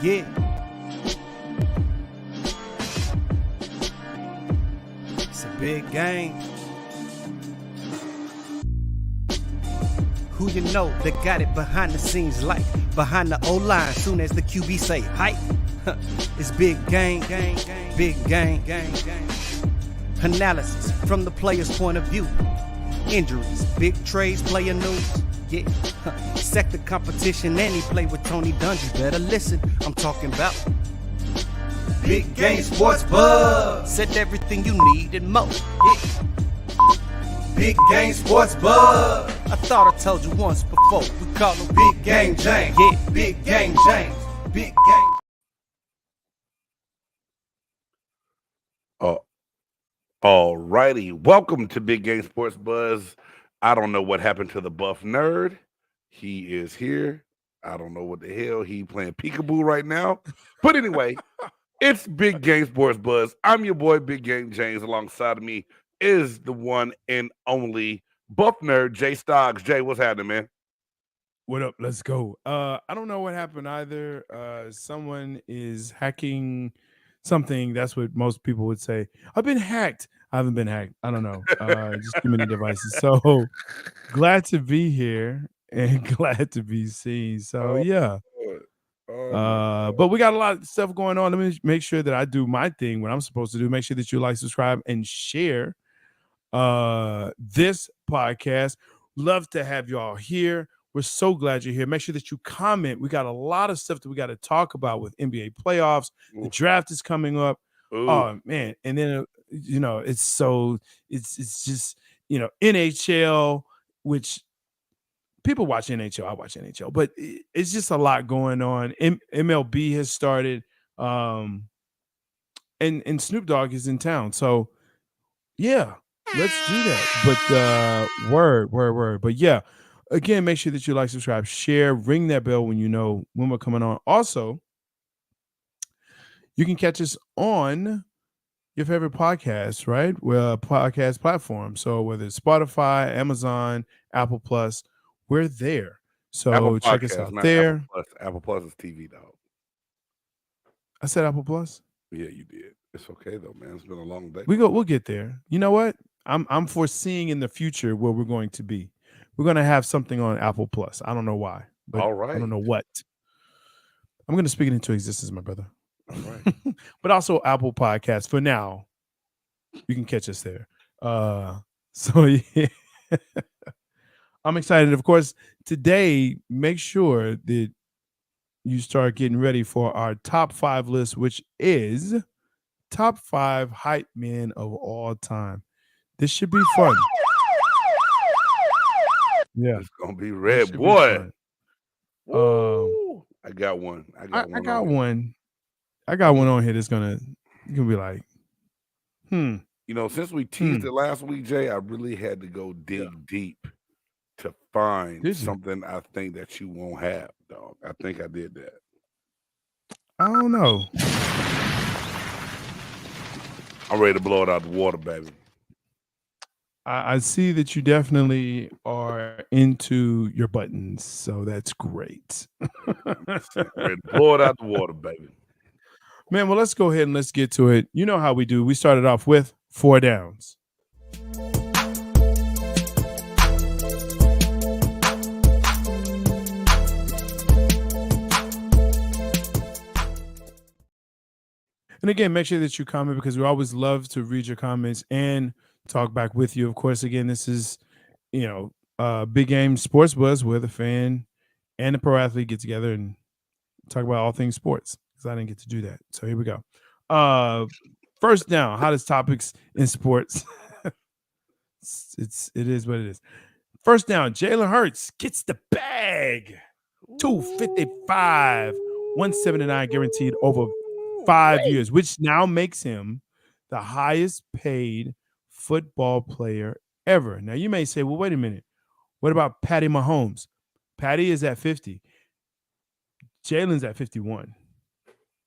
Yeah. It's a big game. Who you know that got it behind the scenes like behind the O-line soon as the QB say hype. It's big game, big game. Analysis from the player's point of view. Injuries, big trades, player news. Yeah, sector competition, and he play with Tony Dungy. Better listen, I'm talking about Big Game Sports Buzz. Said everything you need and more. Yeah. Big Game Sports Buzz. I thought I told you once before. We call him Big Game James. Yeah, Big Game James. Big Game. All righty. Welcome to Big Game Sports Buzz. I don't know what happened to the buff nerd. He is here. I don't know what the hell he playing peekaboo right now. But anyway, it's Big Game Sports Buzz. I'm your boy, Big Game James. Alongside of me is the one and only buff nerd, J-Stogs. Jay, what's happening, man? What up? Let's go. I don't know what happened either. Someone is hacking something. That's what most people would say. I've been hacked. I haven't been hacked. I don't know. Just too many devices. So glad to be here and glad to be seen. So yeah. But we got a lot of stuff going on. Let me make sure that I do my thing, what I'm supposed to do. Make sure that you like, subscribe, and share this podcast. Love to have y'all here. We're so glad you're here. Make sure that you comment. We got a lot of stuff that we got to talk about with NBA playoffs. The draft is coming up. Ooh. Oh man. And then it's just NHL, which people watch NHL. I watch NHL, but it's just a lot going on. MLB has started, and Snoop Dogg is in town. So yeah, let's do that. But word. But yeah, again, make sure that you like, subscribe, share, ring that bell when you know when we're coming on. Also, you can catch us on your favorite podcast, right? Well, podcast platform. So whether it's Spotify, Amazon, Apple Plus, we're there. So Apple check Podcast, us out not there. Apple Plus is TV, dog. I said Apple Plus. Yeah, you did. It's okay though, man. It's been a long day. We'll get there. You know what? I'm foreseeing in the future where we're going to be. We're going to have something on Apple Plus. I don't know why, but All right. I don't know what. I'm going to speak it into existence, my brother. All right. But also Apple Podcasts. For now, you can catch us there. So yeah. I'm excited. Of course, today, make sure that you start getting ready for our top 5 list, which is top 5 hype men of all time. This should be fun. Yeah, It's gonna be red, boy. I got one. I got one on here that's gonna be like, You know, since we teased it last week, Jay, I really had to go dig deep to find something I think that you won't have, dog. I think I did that. I don't know. I'm ready to blow it out the water, baby. I see that you definitely are into your buttons, so that's great. Ready to blow it out the water, baby. Man, well, let's go ahead and let's get to it. You know how we do. We started off with 4 downs. And again, make sure that you comment because we always love to read your comments and talk back with you. Of course, again, this is, Big Game Sports Buzz, where the fan and the pro athlete get together and talk about all things sports, because I didn't get to do that. So here we go. First down, hottest topics in sports. It is what it is. First down, Jalen Hurts gets the bag. 255, 179 guaranteed over 5 years, which now makes him the highest paid football player ever. Now you may say, well, wait a minute. What about Patty Mahomes? Patty is at 50. Jalen's at 51.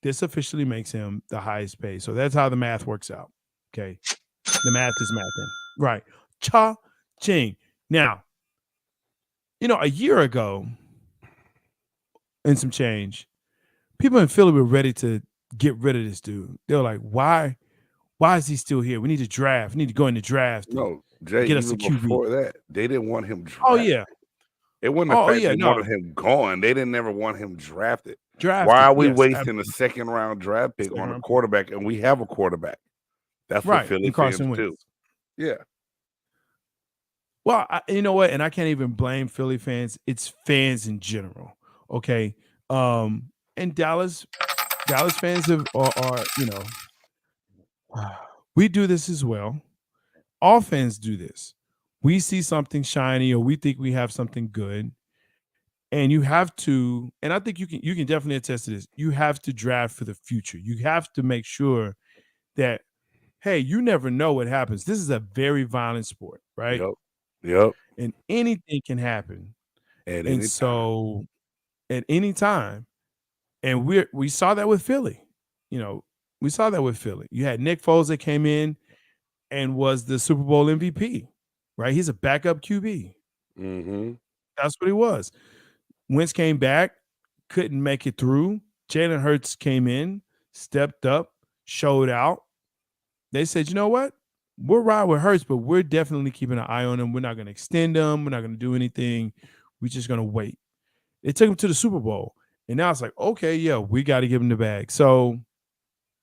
This officially makes him the highest paid. So that's how the math works out. Okay. The math is mathing. Right. Cha-ching. Now, a year ago and some change, people in Philly were ready to get rid of this dude. They were like, why is he still here? We need to draft. We need to go in the draft and No, Jay, get us a even QB. before that, they didn't want him Oh, drafted. yeah. It wasn't the fact they no. wanted him gone. They didn't ever want him drafted. Drafted. Why are we yes, wasting absolutely. a second-round draft pick on a Second-round pick. quarterback, and we have a quarterback? That's Right, what Philly and fans Carson do. Wentz. Yeah. Well, you know what? And I can't even blame Philly fans. It's fans in general. Okay. And Dallas fans are we do this as well. All fans do this. We see something shiny or we think we have something good. And you have to, and I think you can definitely attest to this. You have to draft for the future. You have to make sure that, hey, you never know what happens. This is a very violent sport, right? Yep. And anything can happen. At And any so at any time, and we saw that with Philly. We saw that with Philly. You had Nick Foles that came in and was the Super Bowl MVP, right? He's a backup QB. Mm-hmm. That's what he was. Wentz came back, couldn't make it through. Jalen Hurts came in, stepped up, showed out. They said, you know what? We're right with Hurts, but we're definitely keeping an eye on him. We're not going to extend him. We're not going to do anything. We're just going to wait. It took him to the Super Bowl. And now it's like, okay, yeah, we got to give him the bag. So,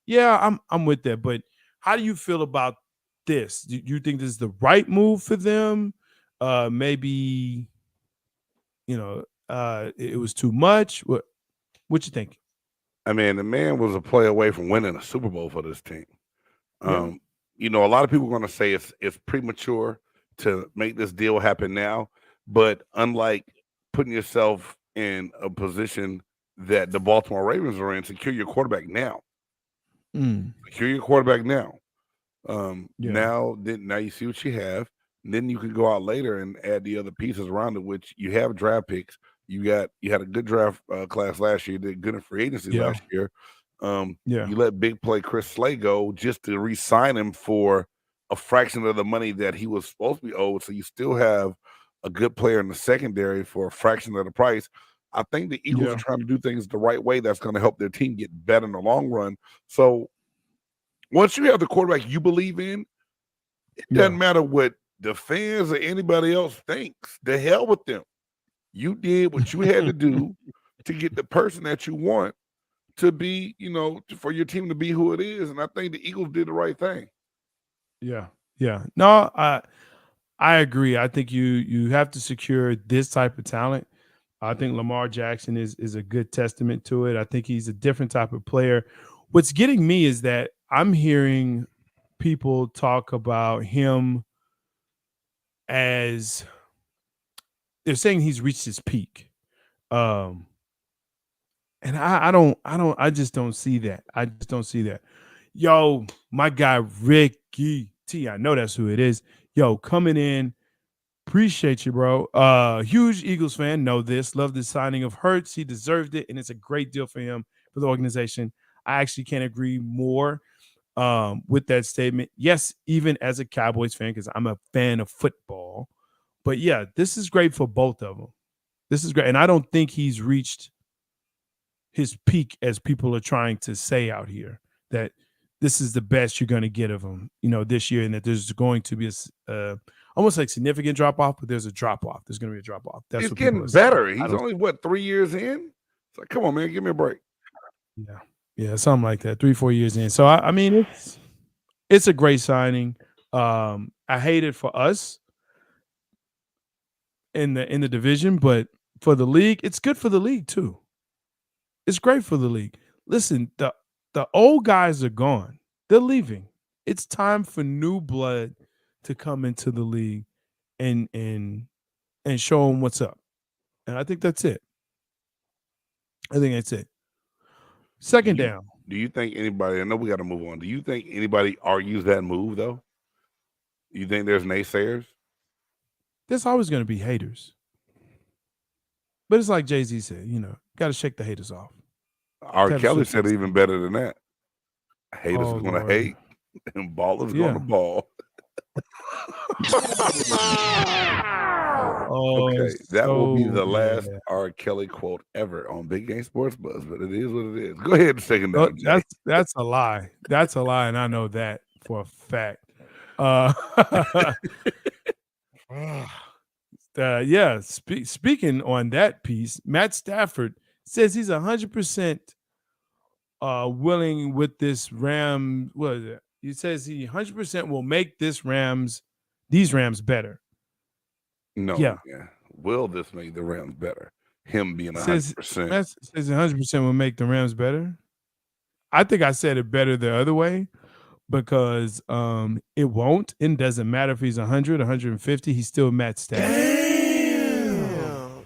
yeah, I'm with that. But how do you feel about this? Do you think this is the right move for them? Maybe, it was too much. What you think? I mean, the man was a play away from winning a Super Bowl for this team. Yeah. A lot of people are going to say it's premature to make this deal happen now. But unlike putting yourself in a position that the Baltimore Ravens are in, secure your quarterback now. Secure your quarterback now. Now you see what you have. And then you can go out later and add the other pieces around it, which you have draft picks. You had a good draft class last year. You did good in free agency last year. You let big play Chris Slay go just to re-sign him for a fraction of the money that he was supposed to be owed. So you still have a good player in the secondary for a fraction of the price. I think the Eagles are trying to do things the right way. That's going to help their team get better in the long run. So once you have the quarterback you believe in, it doesn't matter what the fans or anybody else thinks. The hell with them. You did what you had to do to get the person that you want to be, for your team to be who it is. And I think the Eagles did the right thing. Yeah. No, I agree. I think you have to secure this type of talent. I think Lamar Jackson is a good testament to it. I think he's a different type of player. What's getting me is that I'm hearing people talk about him as they're saying he's reached his peak. And I just don't see that. I just don't see that. Yo, my guy Ricky T, I know that's who it is. Yo, coming in. Appreciate you, bro. Huge Eagles fan. Know this. Love the signing of Hurts. He deserved it, and it's a great deal for him, for the organization. I actually can't agree more with that statement. Yes, even as a Cowboys fan, because I'm a fan of football. But yeah, this is great for both of them. This is great. And I don't think he's reached his peak, as people are trying to say out here, that this is the best you're going to get of him, this year, and that there's going to be a almost like significant drop off, but there's a drop off. There's going to be a drop off. That's It's what getting better. He's only 3 years in. It's like, come on, man, give me a break. Yeah, something like that. 3-4 years in. So I mean, it's a great signing. I hate it for us in the division, but for the league, it's good for the league too. It's great for the league. Listen, the old guys are gone. They're leaving. It's time for new blood to come into the league and show them what's up. And I think that's it. Second down. Do you think anybody, I know we got to move on. Do you think anybody argues that move, though? You think there's naysayers? There's always going to be haters. But it's like Jay-Z said, got to shake the haters off. R. Kelly said it even better than that. Haters are going to hate, and ballers going to ball. Oh, Okay, that will be the yeah. last R. Kelly quote ever on Big Game Sports Buzz, but it is what it is. Go ahead and second Well, down, Jay. that's a lie. That's a lie, and I know that for a fact. Yeah. Speaking on that piece, Matt Stafford says he's 100% willing with this Ram. What is it? He says he 100% will make these Rams better. No, Yeah. Will this make the Rams better? Him being Says 100%. Matt says 100% will make the Rams better. I think I said it better the other way because it won't. It doesn't matter if he's 100, 150. He's still Matt Stafford. Damn.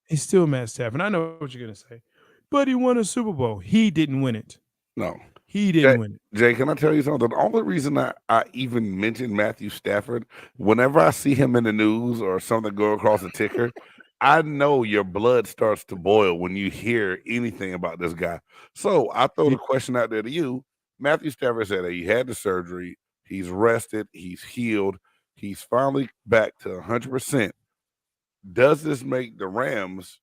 He's still Matt Stafford. I know what you're gonna say, but he won a Super Bowl. He didn't win it. No. He didn't win it. Jay, can I tell you something? The only reason I even mention Matthew Stafford, whenever I see him in the news or something go across the ticker, I know your blood starts to boil when you hear anything about this guy. So I throw the question out there to you. Matthew Stafford said that he had the surgery, he's rested, he's healed, he's finally back to 100%. Does this make the Rams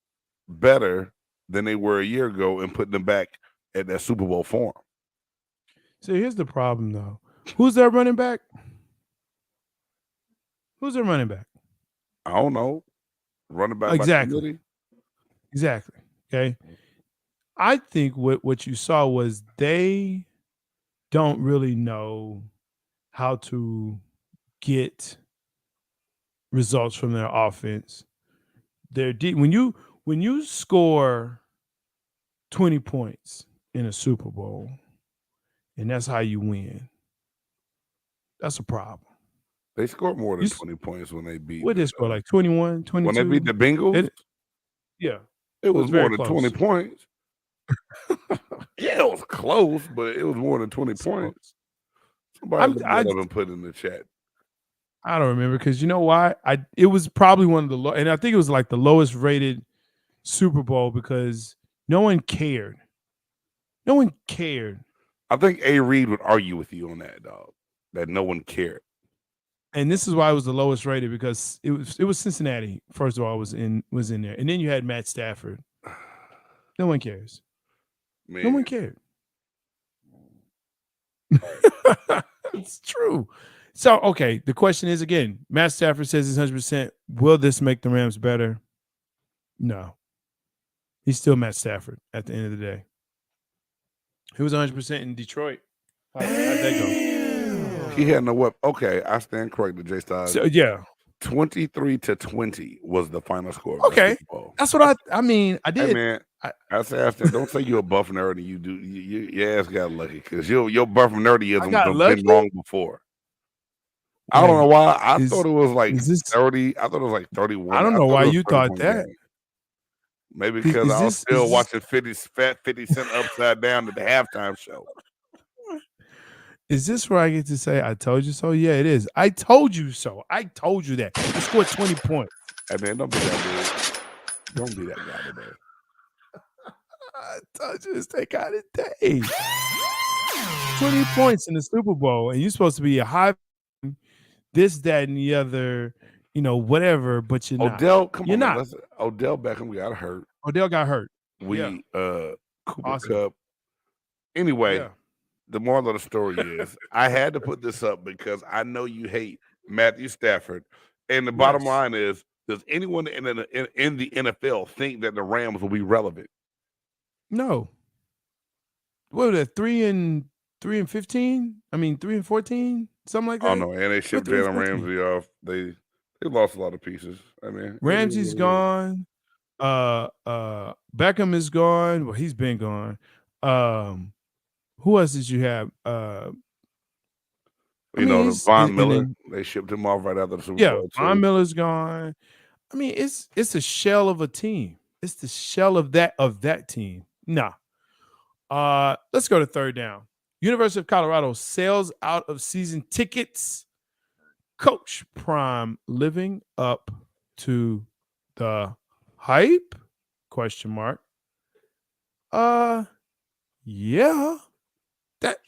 better than they were a year ago and putting them back at that Super Bowl form? So here's the problem, though. Who's their running back? Who's their running back? I don't know. Running back Exactly. Exactly. Okay. I think what you saw was they don't really know how to get results from their offense. They're deep. When you score 20 points in a Super Bowl, and that's how you win, that's a problem. They scored more than 20 points when they beat. What did they score? Like 21, 22? When they beat the Bengals? It was more than 20 points. Yeah, it was close, but it was more than 20 points. Somebody look that up and put in the chat. I don't remember because you know why? It was probably one of the low, and I think it was like the lowest rated Super Bowl because no one cared. No one cared. I think A. Reed would argue with you on that, dog. That no one cared. And this is why it was the lowest rated because it was Cincinnati. First of all, was in there, and then you had Matt Stafford. No one cares. Man. No one cared. It's true. So, okay, the question is again, Matt Stafford says he's 100%. Will this make the Rams better? No. He's still Matt Stafford at the end of the day. He was 100% in Detroit. How'd that go? He had no weapon. Okay, I stand corrected, J-Stogs. So, yeah. 23-20 was the final score. Okay. That's what I mean. I did. Hey, man, I said, don't say you're a buff nerd and you do. Your ass got lucky because your buff nerdyism has been wrong before. I don't know why. I thought it was like 30. I thought it was like 31. I don't know why you thought that. Maybe because I was still watching 50 Cent Upside Down at the halftime show. Is this where I get to say, I told you so? Yeah, it is. I told you so. I told you that. I scored 20 points. Hey, man, don't be that dude. Don't be that guy today. I told you this take out a day. 20 points in the Super Bowl, and you're supposed to be a high this, that, and the other, whatever, but you're not. Odell, come you're on. Not. Odell Beckham got hurt. Odell got hurt. Cooper Kupp. Anyway, the moral of the story is I had to put this up because I know you hate Matthew Stafford. And the bottom line is, does anyone in the NFL think that the Rams will be relevant? No. What was that? 3-15? I mean 3-14? Something like that. Oh no, and they shipped Jalen Ramsey off. They lost a lot of pieces. I mean, Ramsey's gone. Beckham is gone. Well, he's been gone. Who else did you have? Von Miller. They shipped him off right after the Super Bowl. Yeah, Von Miller's gone. I mean, it's a shell of a team. It's the shell of that team. Nah. Let's go to third down. University of Colorado sells out of season tickets. Coach Prime living up to the hype? Question mark. Yeah.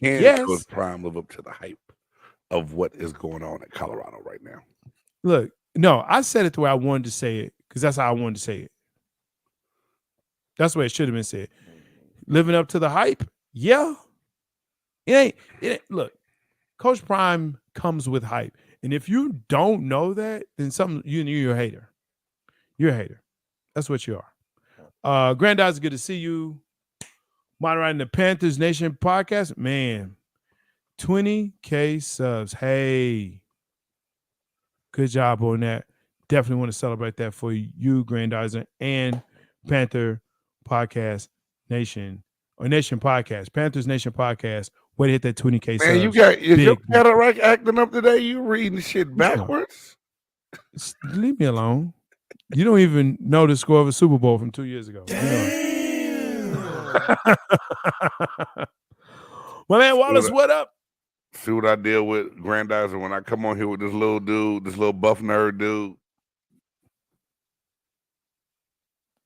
Can Coach Prime live up to the hype of what is going on at Colorado right now? Look, No, I said it the way I wanted to say it because that's how I wanted to say it. That's the way it should have been said. Living up to the hype? Yeah. It ain't. Look, Coach Prime comes with hype. And if you don't know that, then you're a hater. You're a hater. That's what you are. Granddad, it's good to see you. Moderating the Panthers Nation podcast. Man, 20K subs. Hey. Good job on that. Definitely want to celebrate that for you, Grandizer, and Panther Podcast Nation or Nation Podcast, Panthers Nation Podcast. Way to hit that 20K subs. Man, is your cataract acting up today? You reading shit backwards? Leave me alone. You don't even know the score of a Super Bowl from 2 years ago. My man Wallace, what up? See what I deal with, Grandizer, when I come on here with this little dude, this little buff nerd dude.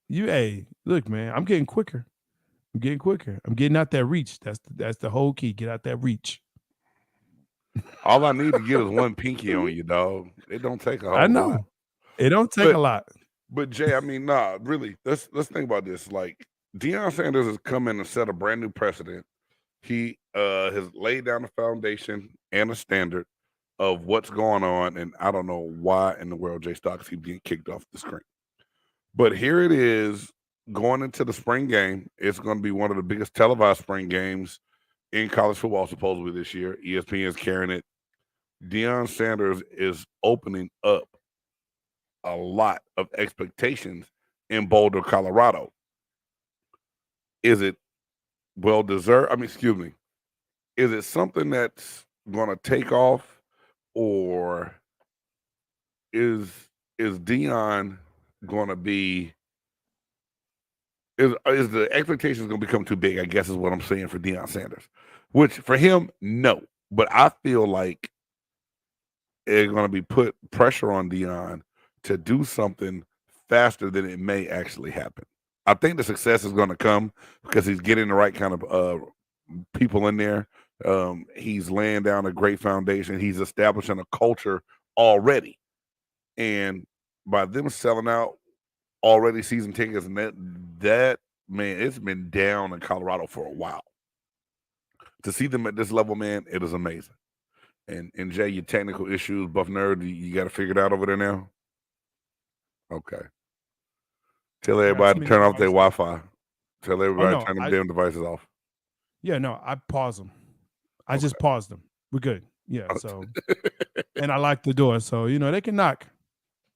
Hey, look, man, I'm getting quicker. I'm getting out that reach. That's the whole key. Get out that reach. All I need to get is one pinky on you, dog. It don't take a whole lot. I know. It don't take a lot. But Jay, I mean, nah, really. Let's think about this. Like, Deion Sanders has come in and set a brand new precedent. He has laid down a foundation and a standard of what's going on, and I don't know why in the world J-Stogs keep getting kicked off the screen. But here it is going into the spring game. It's going to be one of the biggest televised spring games in college football, supposedly this year. ESPN is carrying it. Deion Sanders is opening up a lot of expectations in Boulder, Colorado. Is it well-deserved? I mean, excuse me. Is it something that's going to take off, or is Deion going to be? Is the expectations going to become too big? I guess is what I'm saying for Deion Sanders. Which for him, no. But I feel like it's going to be put pressure on Deion to do something faster than it may actually happen. I think the success is going to come because he's getting the right kind of people in there. He's laying down a great foundation. He's establishing a culture already. And by them selling out already season tickets, and that man, it's been down in Colorado for a while. To see them at this level, man, it is amazing. And Jay, your technical issues, Buff Nerd, you got to figure it out over there now? Okay. Tell everybody to turn off their Wi-Fi. Tell everybody to turn them damn devices off. Yeah, no, I pause them. I just paused them. We're good. Yeah, so and I locked the door, so they can knock.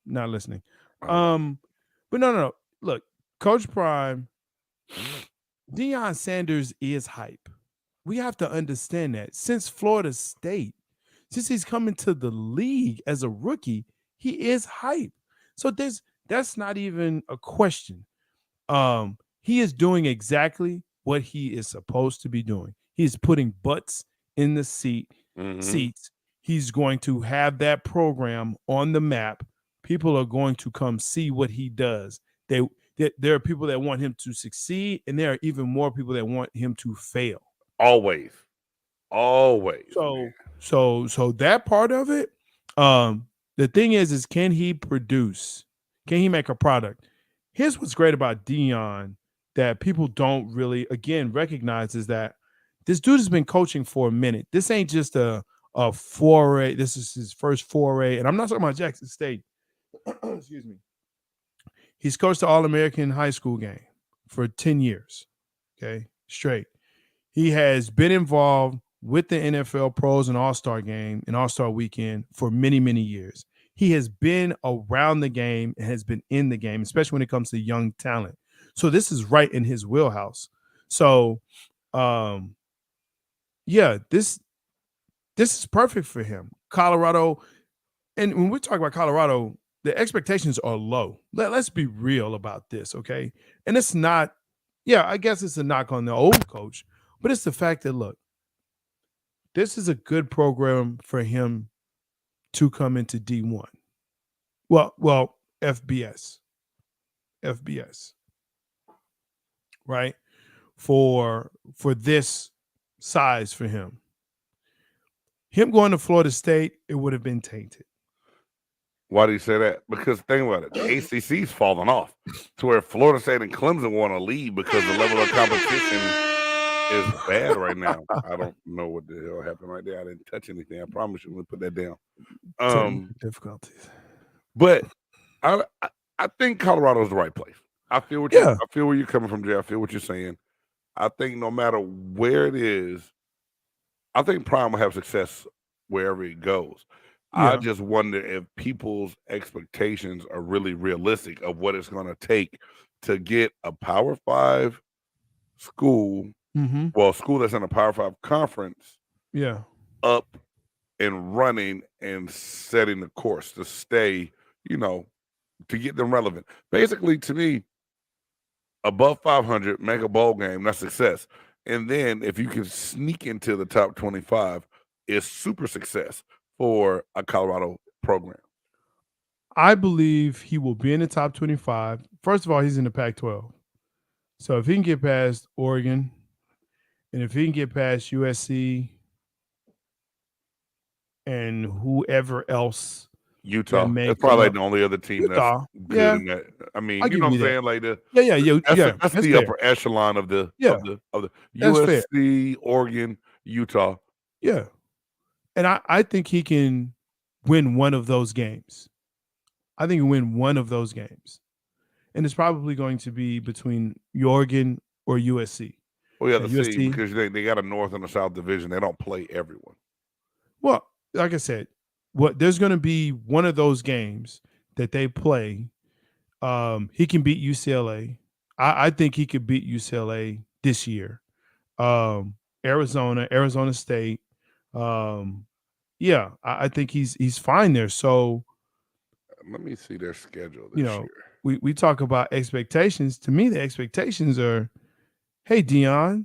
Not listening. But no. Look, Coach Prime, Deion Sanders is hype. We have to understand that. Since Florida State, since he's coming to the league as a rookie, he is hype. So that's not even a question. He is doing exactly what he is supposed to be doing. He's putting butts in the seats. He's going to have that program on the map. People are going to come see what he does. There are people that want him to succeed, and there are even more people that want him to fail. Always. So that part of it, the thing is can he produce? Can he make a product? Here's what's great about Deion that people don't really, again, recognize is that this dude has been coaching for a minute. This ain't just a foray. This is his first foray. And I'm not talking about Jackson State. Excuse me. He's coached the All-American high school game for 10 years, okay, straight. He has been involved with the NFL pros and All-Star game and All-Star weekend for many, many years. He has been around the game and has been in the game, especially when it comes to young talent. So this is right in his wheelhouse. So, this is perfect for him. Colorado, and when we talk about Colorado, the expectations are low. Let's be real about this, okay? And it's not, I guess it's a knock on the old coach, but it's the fact that, look, this is a good program for him to come into D1. Well, FBS, right? For this size for him. Him going to Florida State, it would have been tainted. Why do you say that? Because think about it, the ACC's falling off to where Florida State and Clemson want to lead because the level of competition is bad right now. I don't know what the hell happened right there. I didn't touch anything. I promise you. Let me put that down. Technical difficulties. But I think Colorado's the right place. I feel what Yeah. I feel where you're coming from, Jay. I feel what you're saying. I think no matter where it is, I think Prime will have success wherever it goes. I Yeah. just wonder if people's expectations are really realistic of what it's going to take to get a Power 5 school, Mm-hmm. well, a school that's in a Power 5 conference, Yeah. up and running and setting the course to stay, to get them relevant. Basically, to me, above 500, make a bowl game, that's success. And then if you can sneak into the top 25, it's super success for a Colorado program. I believe he will be in the top 25. First of all, he's in the Pac-12. So if he can get past Oregon, and if he can get past USC and whoever else Utah, may that's come probably up. the only other team Utah, that's good yeah, in that. I mean, I'll you give know what you I'm that. saying? Like Yeah, that's the that's fair. upper echelon of the That's fair. USC, Oregon, Utah. Yeah. And I think he can win one of those games. I think he can win one of those games. And it's probably going to be between Oregon or USC. Well, yeah, the C, USC, because they got a North and a South division. They don't play everyone. well, like I said, there's going to be one of those games that they play. He can beat UCLA. I think he could beat UCLA this year. Arizona State. Yeah, I think he's fine there. So, Let me see their schedule this year. we talk about expectations. To me, the expectations are, hey, Dion,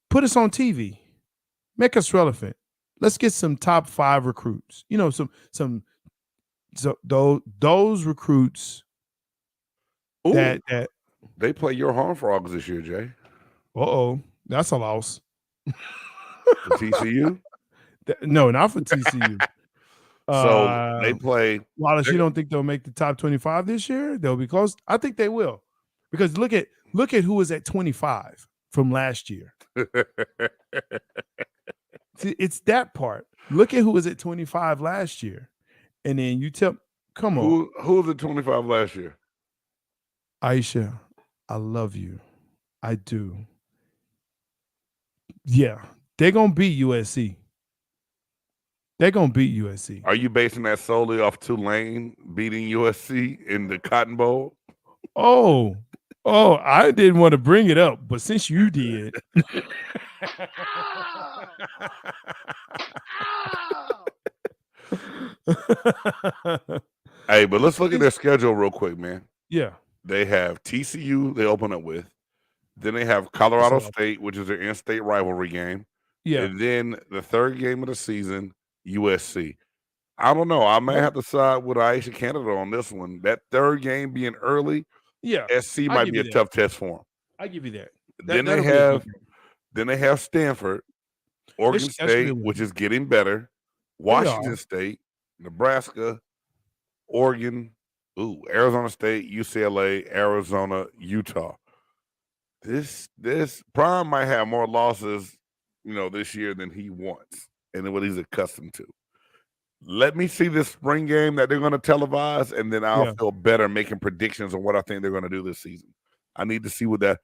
put us on TV, make us relevant. Let's get some top 5 recruits. Those recruits. Ooh, That they play your Horned Frogs this year, Jay. That's a loss. For TCU. No, not for TCU. So they play. Wallace, you don't think they'll make the top 25 this year? They'll be close. I think they will, because look at who was at 25 from last year. See, it's that part. Look at who was at 25 last year, and then you tell, come on, who was at 25 last year? Aisha, I love you. I do. Yeah, they're gonna beat USC. They're gonna beat USC. Are you basing that solely off Tulane beating USC in the Cotton Bowl? Oh, I didn't want to bring it up, but since you did. Hey, but let's look at their schedule real quick, man. Yeah. They have TCU they open up with. Then they have Colorado State, which is their in-state rivalry game. Yeah. And then the third game of the season, USC. I don't know. I may have to side with Aisha Canada on this one. That third game being early, yeah, SC might be a tough test for them. I give you that. Then they have Stanford, Oregon State, which is getting better, Washington State, Nebraska, Oregon, Arizona State, UCLA, Arizona, Utah. This Prime might have more losses, this year than he wants and what he's accustomed to. Let me see this spring game that they're going to televise, and then I'll feel better making predictions on what I think they're going to do this season. I need to see what the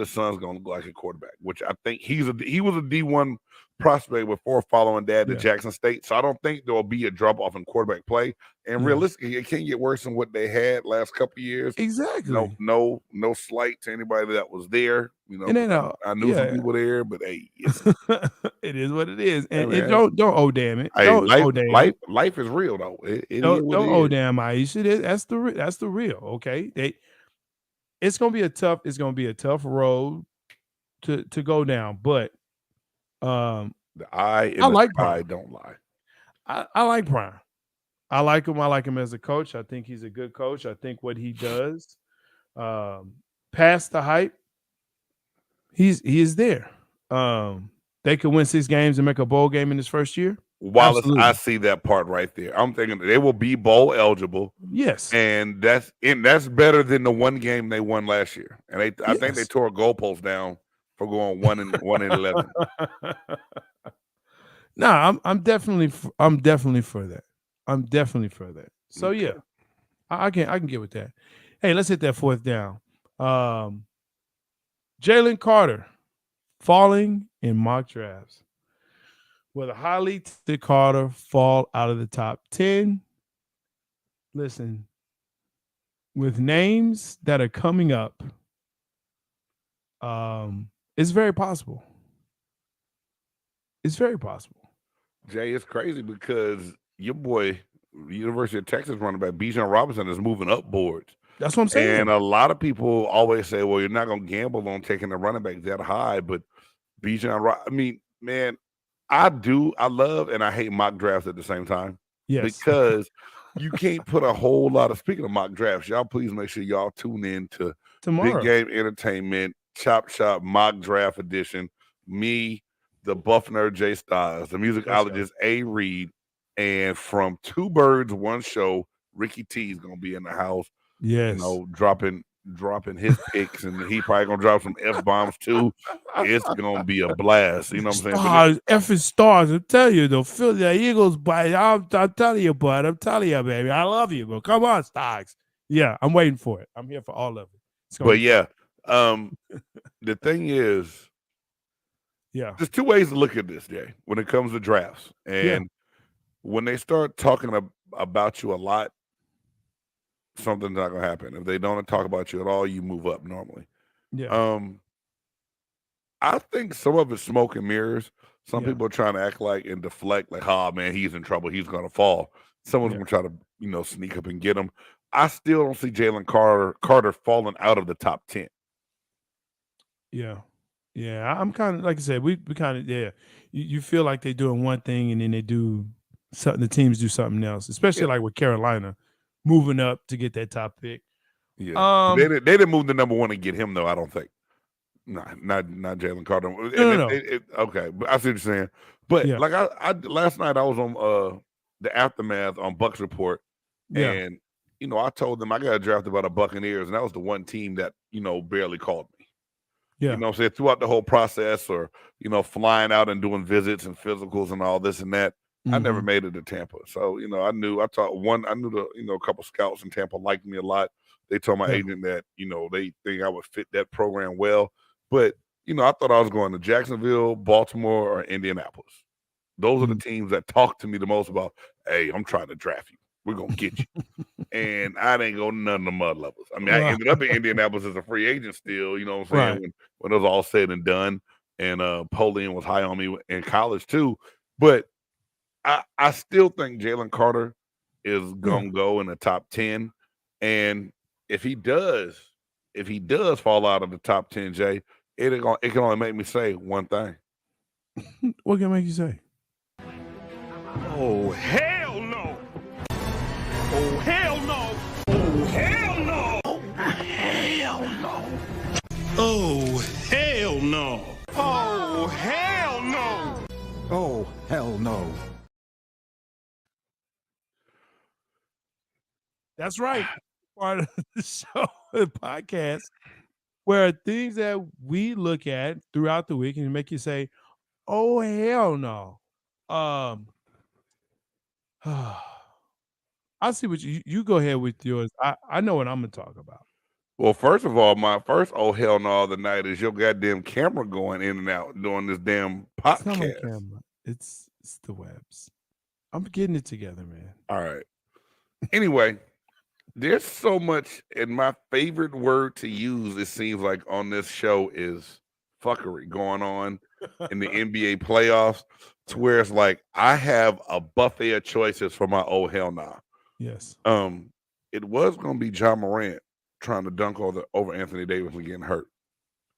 son's going to look like at quarterback, which I think he was a D1 prospect before following dad to Jackson State. So I don't think there will be a drop off in quarterback play. And realistically, it can't get worse than what they had last couple of years. Exactly. No slight to anybody that was there. I knew some people there, but hey, it is what it is. And don't oh damn it. Hey, life is real though. Don't oh damn Aisha. That's the real. Okay. It's gonna be a tough road to go down, but the eye and I like the eye don't lie. I like Prime. I like him. I like him as a coach. I think he's a good coach. I think what he does, past the hype, he is there. They could win 6 games and make a bowl game in his first year. Wallace, I Absolutely. see that part right there. I'm thinking they will be bowl eligible, Yes. and that's better than the one game they won last year. And I think they Yes. tore a goalpost down for going 1-11. No, I'm definitely for that. I'm definitely for that. So Okay. yeah, I can get with that. Hey, let's hit that fourth down. Jalen Carter falling in mock drafts. Will the highly talented Carter fall out of the top 10? Listen, with names that are coming up, it's very possible. It's very possible. Jay, it's crazy because your boy, University of Texas running back Bijan Robinson, is moving up boards. That's what I'm saying. And a lot of people always say, well, you're not going to gamble on taking the running back that high. But Bijan, I mean, man, I love and I hate mock drafts at the same time. Yes. Because you can't put a whole lot of, speaking of mock drafts, y'all please make sure y'all tune in to Tomorrow. Big Game Entertainment, Chop Shop Mock Draft Edition. Me, the Buff Nerd J-Stogs, the musicologist A. Reed, and from Two Birds, One Show, Ricky T is going to be in the house. Yes. You know, dropping his picks, and he probably gonna drop some F-bombs too. It's gonna be a blast. You know what I'm saying? Stars, effing stars. I'm telling you, though, Philly Eagles, boy. I'm telling you, bud. I'm telling you, baby. I love you, but come on, Stocks. Yeah, I'm waiting for it. I'm here for all of it. But yeah, the thing is, there's two ways to look at this, Jay, when it comes to drafts. And when they start talking about you a lot, something's not gonna happen. If they don't talk about you at all, you move up normally. Yeah. I think some of it's smoke and mirrors. Some people are trying to act like and deflect, like, oh man, he's in trouble, he's gonna fall. Someone's gonna try to, sneak up and get him. I still don't see Jalen Carter falling out of the top 10. Yeah. Yeah. I'm kind of, like I said, we kind of, you feel like they're doing one thing and then they do something, the teams do something else, especially like with Carolina moving up to get that top pick. Yeah. They didn't move the number one and get him, though, I don't think. Not Jalen Carter. No. Okay, but I see what you're saying. But like I last night I was on the aftermath on Bucks Report, and I told them I got drafted by the Buccaneers, and that was the one team that barely called me. Yeah. You know what I'm saying? Throughout the whole process, or flying out and doing visits and physicals and all this and that. I never made it to Tampa. So, I knew a couple scouts in Tampa liked me a lot. They told my agent that, they think I would fit that program well. But, I thought I was going to Jacksonville, Baltimore, or Indianapolis. Those are the teams that talk to me the most about, hey, I'm trying to draft you. We're going to get you. And I didn't go to none of the mud levels. I mean, I ended up in Indianapolis as a free agent still, you know what I'm saying, when it was all said and done. And Polian was high on me in college too. But I still think Jalen Carter is going to go in the top 10. And if he does fall out of the top 10, Jay, it can only make me say one thing. What can make you say? Oh, hell no. Oh, hell no. Oh, hell no. Oh, hell no. Oh, hell no. Oh, hell no. Oh, hell no. That's right. Part of the show, the podcast, where things that we look at throughout the week and make you say, "Oh hell no." I see what you go ahead with yours. I know what I'm gonna talk about. Well, first of all, my first oh hell no of the night is your goddamn camera going in and out doing this damn podcast. It's not my camera. It's the webs. I'm getting it together, man. All right. Anyway, there's so much, and my favorite word to use, it seems like, on this show is fuckery going on in the NBA playoffs, to where it's like I have a buffet of choices for my oh hell nah. Yes. It was going to be John Morant trying to dunk over Anthony Davis and getting hurt,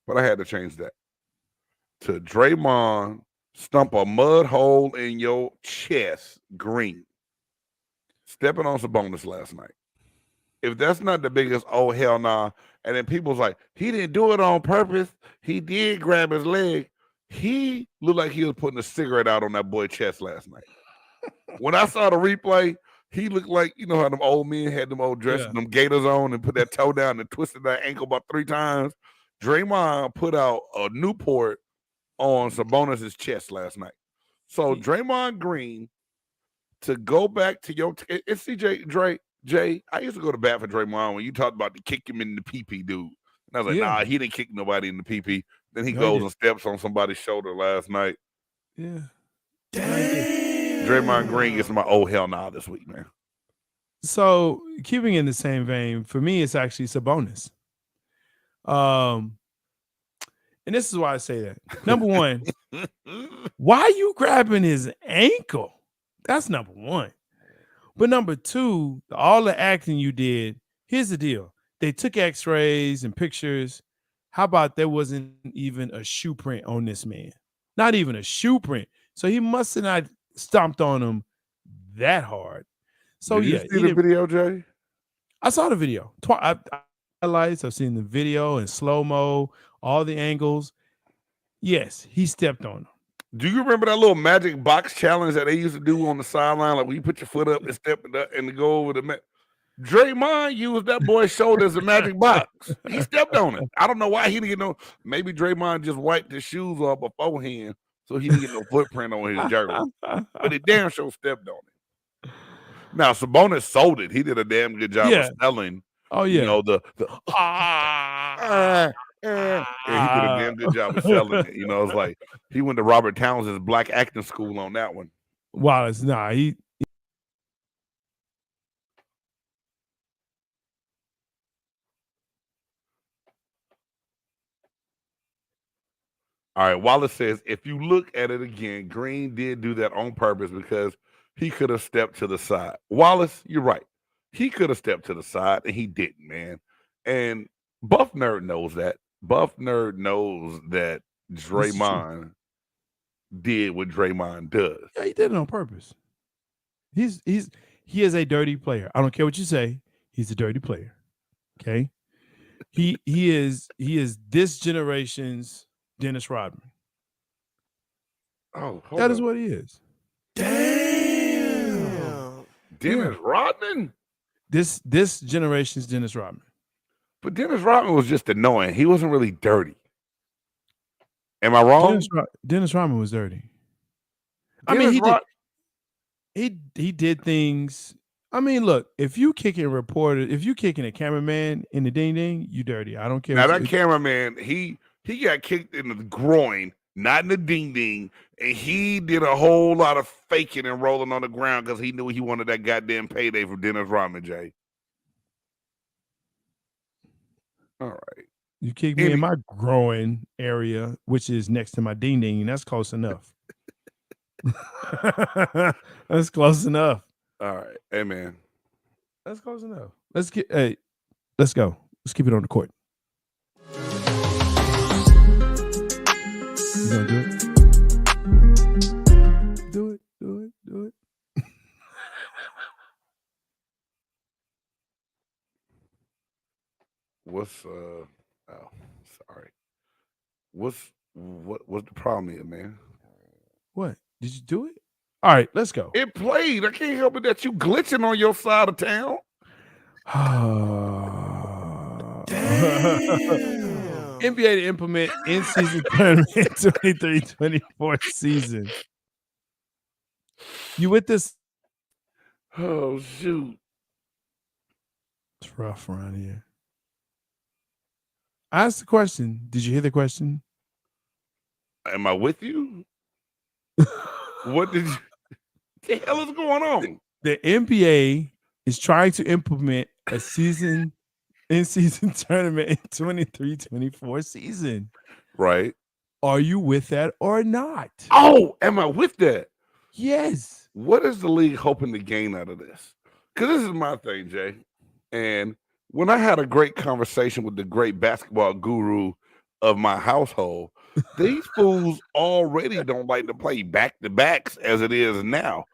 but I had to change that to Draymond stump a mud hole in your chest green, stepping on Sabonis last night. If that's not the biggest oh hell nah, and then people's like, he didn't do it on purpose, he did grab his leg. He looked like he was putting a cigarette out on that boy's chest last night. When I saw the replay, he looked like, you know how them old men had them old dresses, them gaiters on and put that toe down and twisted that ankle about 3 times. Draymond put out a Newport on Sabonis' chest last night. So Draymond Green, to go back to your it's CJ Jay, I used to go to bat for Draymond when you talked about the kick him in the pee-pee, dude. And I was like, nah, he didn't kick nobody in the pee-pee. Then he goes and steps on somebody's shoulder last night. Yeah. Damn. Draymond Green gets my oh hell nah this week, man. So keeping in the same vein, for me, it's actually Sabonis. And this is why I say that. Number one, why are you grabbing his ankle? That's number one. But number two, all the acting you did, here's the deal. They took x-rays and pictures. How about there wasn't even a shoe print on this man? Not even a shoe print. So he must have not stomped on him that hard. So Did you see the video, Jay? I saw the video. Highlights. I've seen the video in slow-mo, all the angles. Yes, he stepped on him. Do you remember that little magic box challenge that they used to do on the sideline? Like when you put your foot up and step it up and go over the Draymond used that boy's shoulder as a magic box. He stepped on it. I don't know why he didn't get no. Maybe Draymond just wiped his shoes off beforehand so he didn't get no footprint on his jersey. But he damn sure stepped on it. Now Sabonis sold it. He did a damn good job of selling. Oh yeah, you know he did a damn good job of selling it. You know, it's like he went to Robert Townsend's black acting school on that one. Wallace, nah, he. All right, Wallace says, if you look at it again, Green did do that on purpose because he could have stepped to the side. Wallace, you're right. He could have stepped to the side, and he didn't, man. And Buff Nerd knows that. Buff Nerd knows that Draymond did what Draymond does. Yeah, he did it on purpose. He is a dirty player. I don't care what you say. He's a dirty player. Okay. He is this generation's Dennis Rodman. Oh, that is what he is. Damn. Dennis Rodman? This generation's Dennis Rodman. But Dennis Rodman was just annoying. He wasn't really dirty. Am I wrong? Dennis Rodman was dirty. I mean, he did things. I mean, look, if you kicking a reporter, if you kicking a cameraman in the ding ding, you dirty. I don't care. Now that cameraman, he got kicked in the groin, not in the ding ding, and he did a whole lot of faking and rolling on the ground because he knew he wanted that goddamn payday from Dennis Rodman, Jay. All right. You kicked me in my groin area, which is next to my ding ding. That's close enough. That's close enough. All right. Hey, man. That's close enough. Let's go. Let's keep it on the court. You gonna do it? Do it. What's sorry. What's the problem here, man? What? Did you do it? All right, let's go. It played. I can't help it that you glitching on your side of town. NBA to implement in-season tournament 23-24 season. You with this? Oh, shoot. It's rough around here. I asked the question. Did you hear the question? Am I with you? What did you... the hell is going on? The NBA is trying to implement a in-season tournament in 23-24 season. Right. Are you with that or not? Oh, am I with that? Yes. What is the league hoping to gain out of this? Because this is my thing, Jay. And when I had a great conversation with the great basketball guru of my household, these fools already don't like to play back-to-backs as it is now.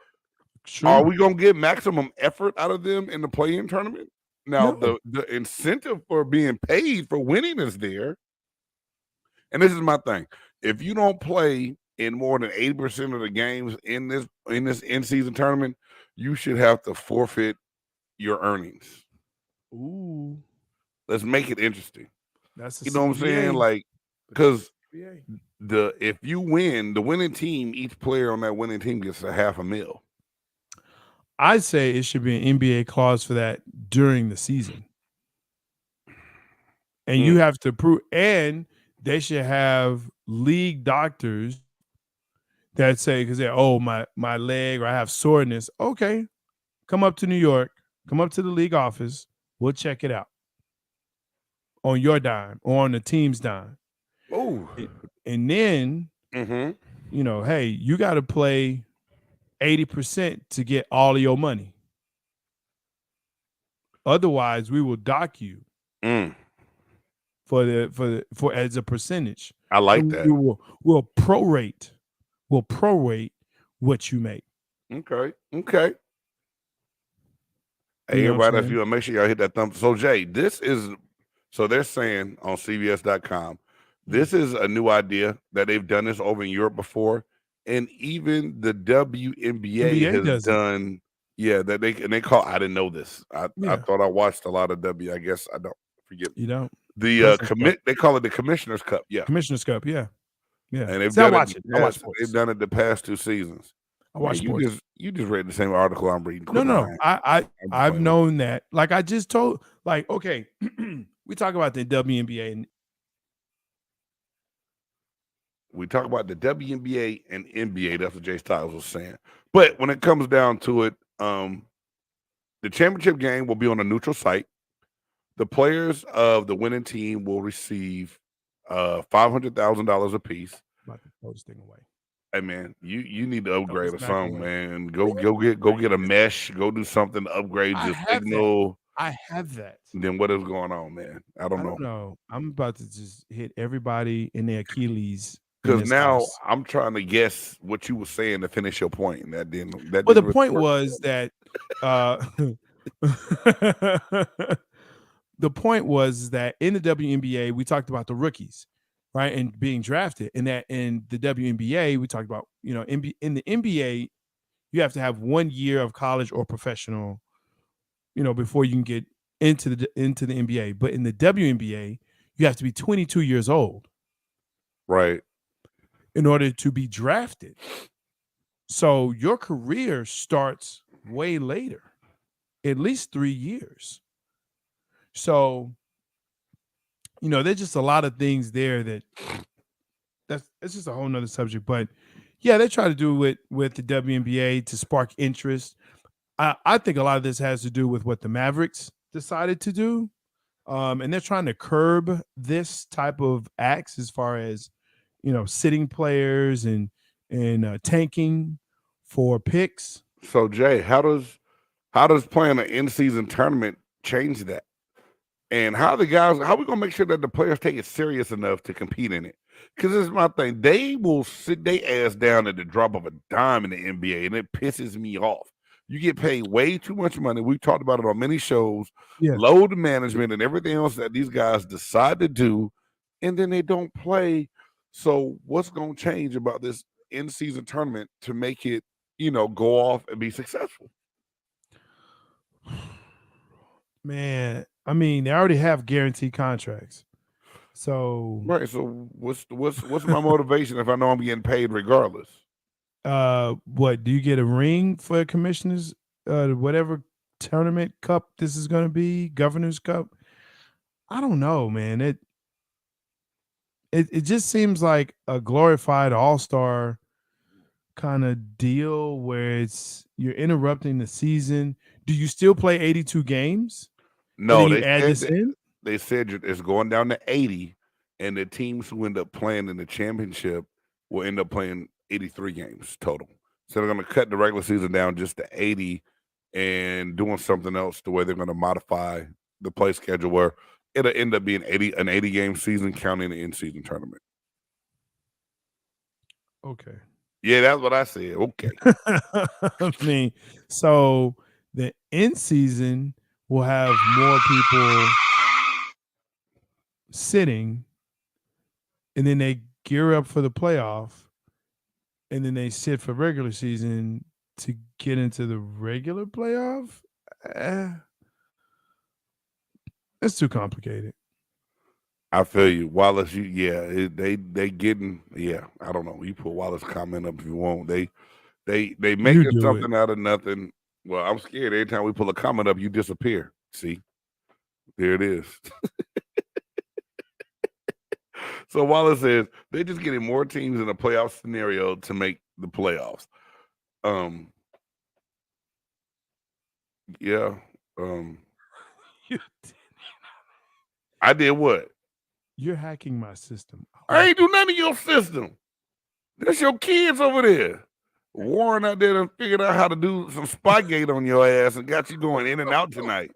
True. Are we going to get maximum effort out of them in the play-in tournament? Now, the incentive for being paid for winning is there. And this is my thing. If you don't play in more than 80% of the games in this in-season tournament, you should have to forfeit your earnings. Ooh, Let's make it interesting. that's a You know what I'm saying? CBA. Like, because CBA. if you win, the winning team, each player on that winning team gets a $500,000. I'd say it should be an NBA clause for that during the season. And you have to prove, and they should have league doctors that say, because they're, oh, my leg, or I have soreness. Okay, come up to New York, come up to the league office. We'll check it out on your dime or on the team's dime. Oh, and then, hey, you got to play 80% to get all of your money. Otherwise, we will dock you for as a percentage. I like that. We'll prorate what you make. Okay. Hey, You know what I'm everybody, if saying? you make sure y'all hit that thumb. So, Jay, so they're saying on CBS.com, this is a new idea that they've done this over in Europe before, and even the WNBA has done. Yeah, that they call. I didn't know this. I thought I watched a lot of I guess I don't. Forget. You don't. They call it the Commissioner's Cup. Yeah, Commissioner's Cup. Yeah. And they've done it. I watch sports. They've done it the past 2 seasons. I watch sports. You just read the same article I'm reading. No. I've known that. Like I just told. Like, okay, we talk about the WNBA and we talk about the WNBA and NBA. That's what J-Stogs was saying. But when it comes down to it, the championship game will be on a neutral site. The players of the winning team will receive $500,000 apiece. About to throw this thing away. Hey man, you need to upgrade or something, man. Go get a mesh. Go do something to upgrade your signal. I have that. Then what is going on, man? I don't know. I'm about to just hit everybody in their Achilles. Because now I'm trying to guess what you were saying to finish your point, and that didn't. Well, the point was that the point was that in the WNBA we talked about the rookies, right, and being drafted, and that in the WNBA we talked about in the NBA you have to have 1 year of college or professional, before you can get into the NBA. But in the WNBA you have to be 22 years old, right, in order to be drafted. So your career starts way later, at least 3 years. So, there's just a lot of things there that's just a whole nother subject. But yeah, they try to do it with the WNBA to spark interest. I think a lot of this has to do with what the Mavericks decided to do. And they're trying to curb this type of acts as far as, sitting players and tanking for picks. So Jay, how does playing an in-season tournament change that? And how we gonna make sure that the players take it serious enough to compete in it? Because this is my thing. They will sit their ass down at the drop of a dime in the NBA, and it pisses me off. You get paid way too much money. We've talked about it on many shows. Yeah. Load management and everything else that these guys decide to do, and then they don't play. So what's going to change about this in-season tournament to make it, go off and be successful? Man, I mean, they already have guaranteed contracts. So right. So what's my motivation if I know I'm getting paid regardless? What do you get a ring for a commissioners? Whatever tournament cup this is going to be, Governor's Cup. I don't know, man. It just seems like a glorified all-star kind of deal where you're interrupting the season. Do you still play 82 games? No, they said it's going down to 80, and the teams who end up playing in the championship will end up playing 83 games total. So they're going to cut the regular season down just to 80 and doing something else the way they're going to modify the play schedule where it'll end up being an 80-game season counting the in-season tournament. Okay. Yeah, that's what I said. Okay. I mean, so the in-season will have more people sitting, and then they gear up for the playoff, and then they sit for regular season to get into the regular playoff. It's too complicated. I feel you, Wallace. They getting I don't know. You put Wallace comment up if you want. They making something out of nothing. Well, I'm scared every time we pull a comment up, you disappear. See, there it is. So Wallace says they're just getting more teams in a playoff scenario to make the playoffs. Yeah. I did what? You're hacking my system. I ain't do none of your system. That's your kids over there. Warren out there and figured out how to do some Spygate on your ass and got you going in and out tonight.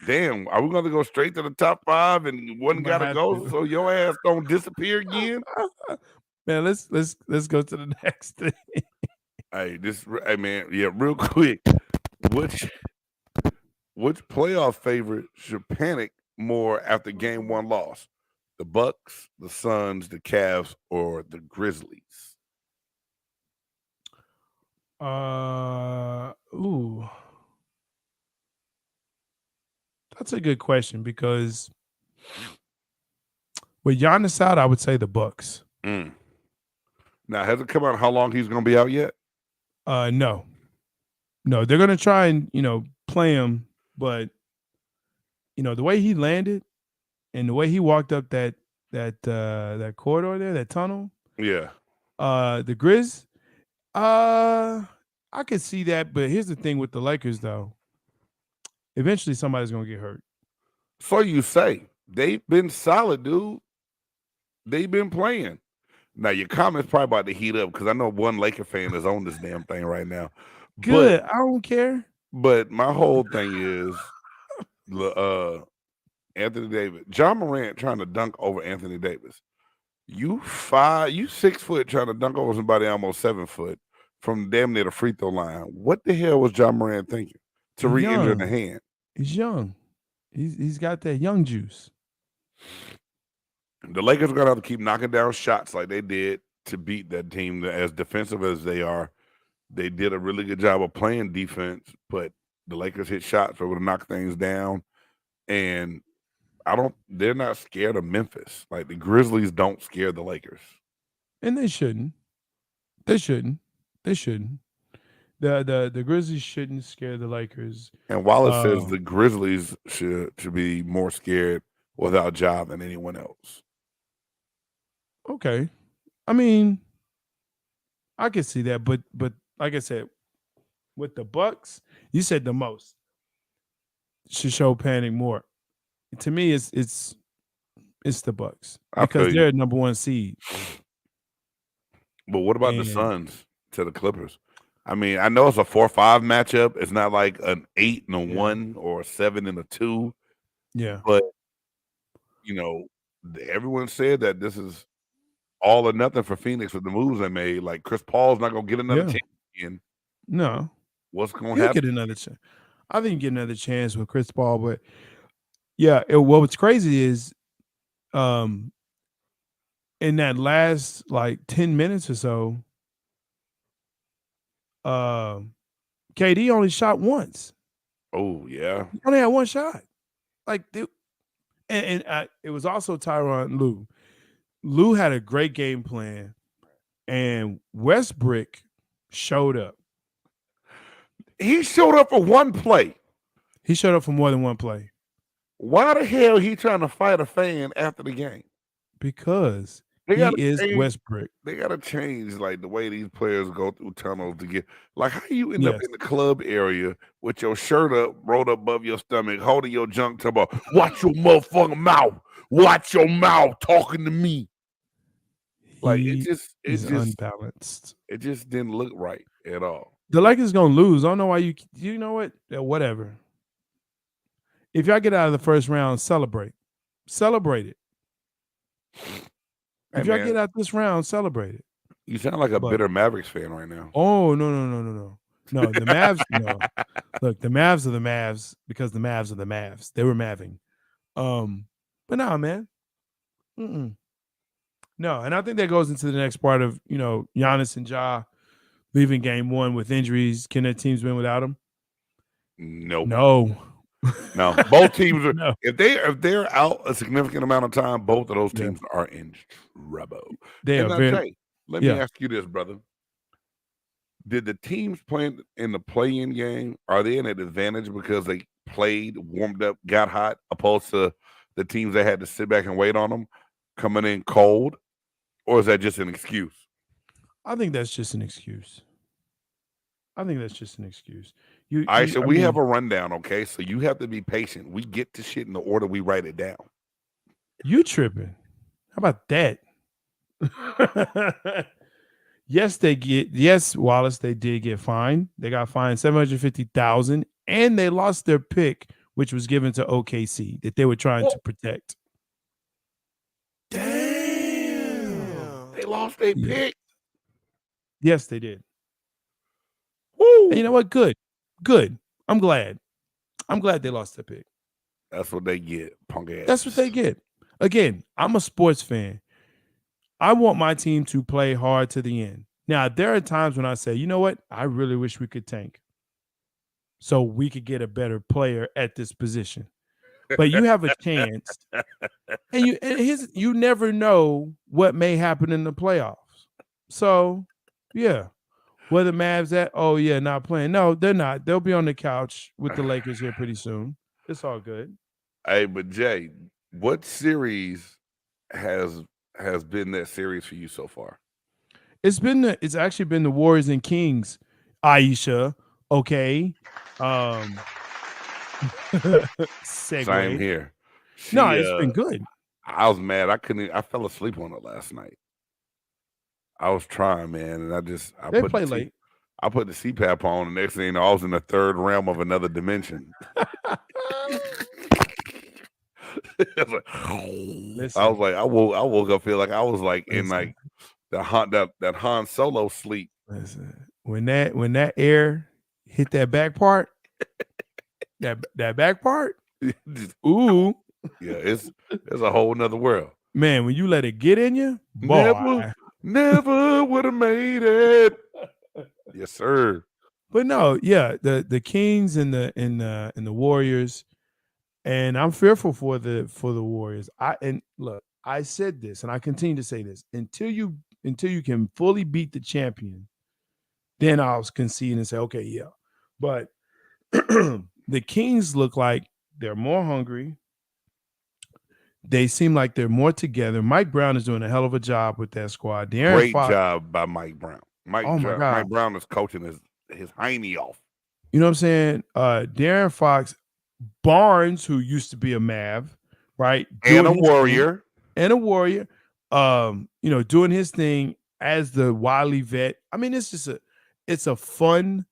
Damn, are we going to go straight to the top 5 and one got to go so your ass don't disappear again? Man, let's go to the next thing. Hey, man, real quick. Which playoff favorite should panic more after game 1 loss? The Bucks, the Suns, the Cavs, or the Grizzlies? That's a good question because with Giannis out, I would say the Bucks. Now, has it come out how long he's going to be out yet? No, they're going to try and play him, but the way he landed and the way he walked up that corridor there, that tunnel. Yeah. The Grizz. I could see that, but here's the thing with the Lakers, though. Eventually, somebody's gonna get hurt. So you say. They've been solid, dude. They've been playing. Now your comments probably about to heat up because I know one Laker fan is on this damn thing right now. Good, I don't care. But my whole thing is, Anthony Davis, John Morant trying to dunk over Anthony Davis. You 6 foot trying to dunk over somebody almost 7 foot from damn near the free throw line. What the hell was John Morant thinking to re-injure the hand? He's young. He's got that young juice. The Lakers are gonna have to keep knocking down shots like they did to beat that team. As defensive as they are, they did a really good job of playing defense, but the Lakers hit shots that would knock things down. And they're not scared of Memphis. Like the Grizzlies don't scare the Lakers. And they shouldn't. The Grizzlies shouldn't scare the Lakers. And Wallace says the Grizzlies should be more scared without Ja than anyone else. Okay. I mean, I can see that, but like I said, with the Bucks, you said the most should show panic more. To me, it's the Bucks because they're number 1 seed. But what about the Suns to the Clippers? I mean, I know it's a 4-5 matchup. It's not like an 8 and a 1 or a 7 and a 2. Yeah. But everyone said that this is all or nothing for Phoenix with the moves they made. Like Chris Paul's not gonna get another chance again. No. What's gonna happen? Get another chance. I think get another chance with Chris Paul, but what's crazy is in that last like 10 minutes or so, KD only shot once. Oh yeah, he only had one shot. Like, it was also Tyronn Lue. Lue had a great game plan, and Westbrook showed up. He showed up for one play. He showed up for more than one play. Why the hell he trying to fight a fan after the game? Because he is Westbrook. They got to change like the way these players go through tunnels to get. Like, how you end up in the club area with your shirt up, rolled up above your stomach, holding your junk to about, watch your motherfucking mouth. Watch your mouth talking to me. Like, it just unbalanced. It just didn't look right at all. The Lakers gonna lose. I don't know why you know what? Whatever. If y'all get out of the first round, celebrate. Celebrate it. If y'all get out this round, celebrate it. You sound like a bitter Mavericks fan right now. Oh, no. No, the Mavs, no. Look, the Mavs are the Mavs because the Mavs are the Mavs. They were Maving. But nah, man. No, and I think that goes into the next part of, Giannis and Ja leaving game one with injuries. Can their teams win without them? Nope. No. No. Both teams are No. if they're out a significant amount of time, both of those teams are in trouble. They And are now, very Jay, let me ask you this, brother. Did the teams playing in the play-in game, are they in an advantage because they played, warmed up, got hot, opposed to the teams that had to sit back and wait on them coming in cold? Or is that just an excuse? I think that's just an excuse. All right, so we have a rundown, okay? So you have to be patient. We get to shit in the order we write it down. You tripping. How about that? Yes, Wallace, they did get fined. They got fined $750,000, and they lost their pick, which was given to OKC that they were trying to protect. Damn. They lost their pick. Yes, they did. Woo. And you know what? Good. I'm glad they lost their pick. That's what they get, punk ass. That's what they get. Again, I'm a sports fan. I want my team to play hard to the end. Now, there are times when I say, you know what? I really wish we could tank so we could get a better player at this position. But you have a chance, and you never know what may happen in the playoffs. So, yeah. Where the Mavs at? Oh, yeah, not playing. No, they're not. They'll be on the couch with the Lakers here pretty soon. It's all good. Hey, but Jay, what series has been that series for you so far? It's actually been the Warriors and Kings, Aisha. Okay. Same here. It's been good. I was mad. I fell asleep on it last night. I was trying, man, and I play late. I put the CPAP on, and next thing you know, I was in the third realm of another dimension. I was like, I woke up feel like I was like in like that Han Solo sleep. Listen, when that air hit that back part, that back part, ooh, yeah, it's a whole nother world, man. When you let it get in you, boy. Never would have made it. Yes, sir. But no, yeah, the Kings and the Warriors, and I'm fearful for the Warriors. I said this, and I continue to say this until you can fully beat the champion, then I'll concede and say, okay, yeah. But the Kings look like they're more hungry. They seem like they're more together. Mike Brown is doing a hell of a job with that squad. Great job by Mike Brown. Mike Brown is coaching his hiney off. You know what I'm saying? De'Aaron Fox, Barnes, who used to be a Mav, right? And a Warrior. Doing his thing as the wily vet. I mean, it's a fun,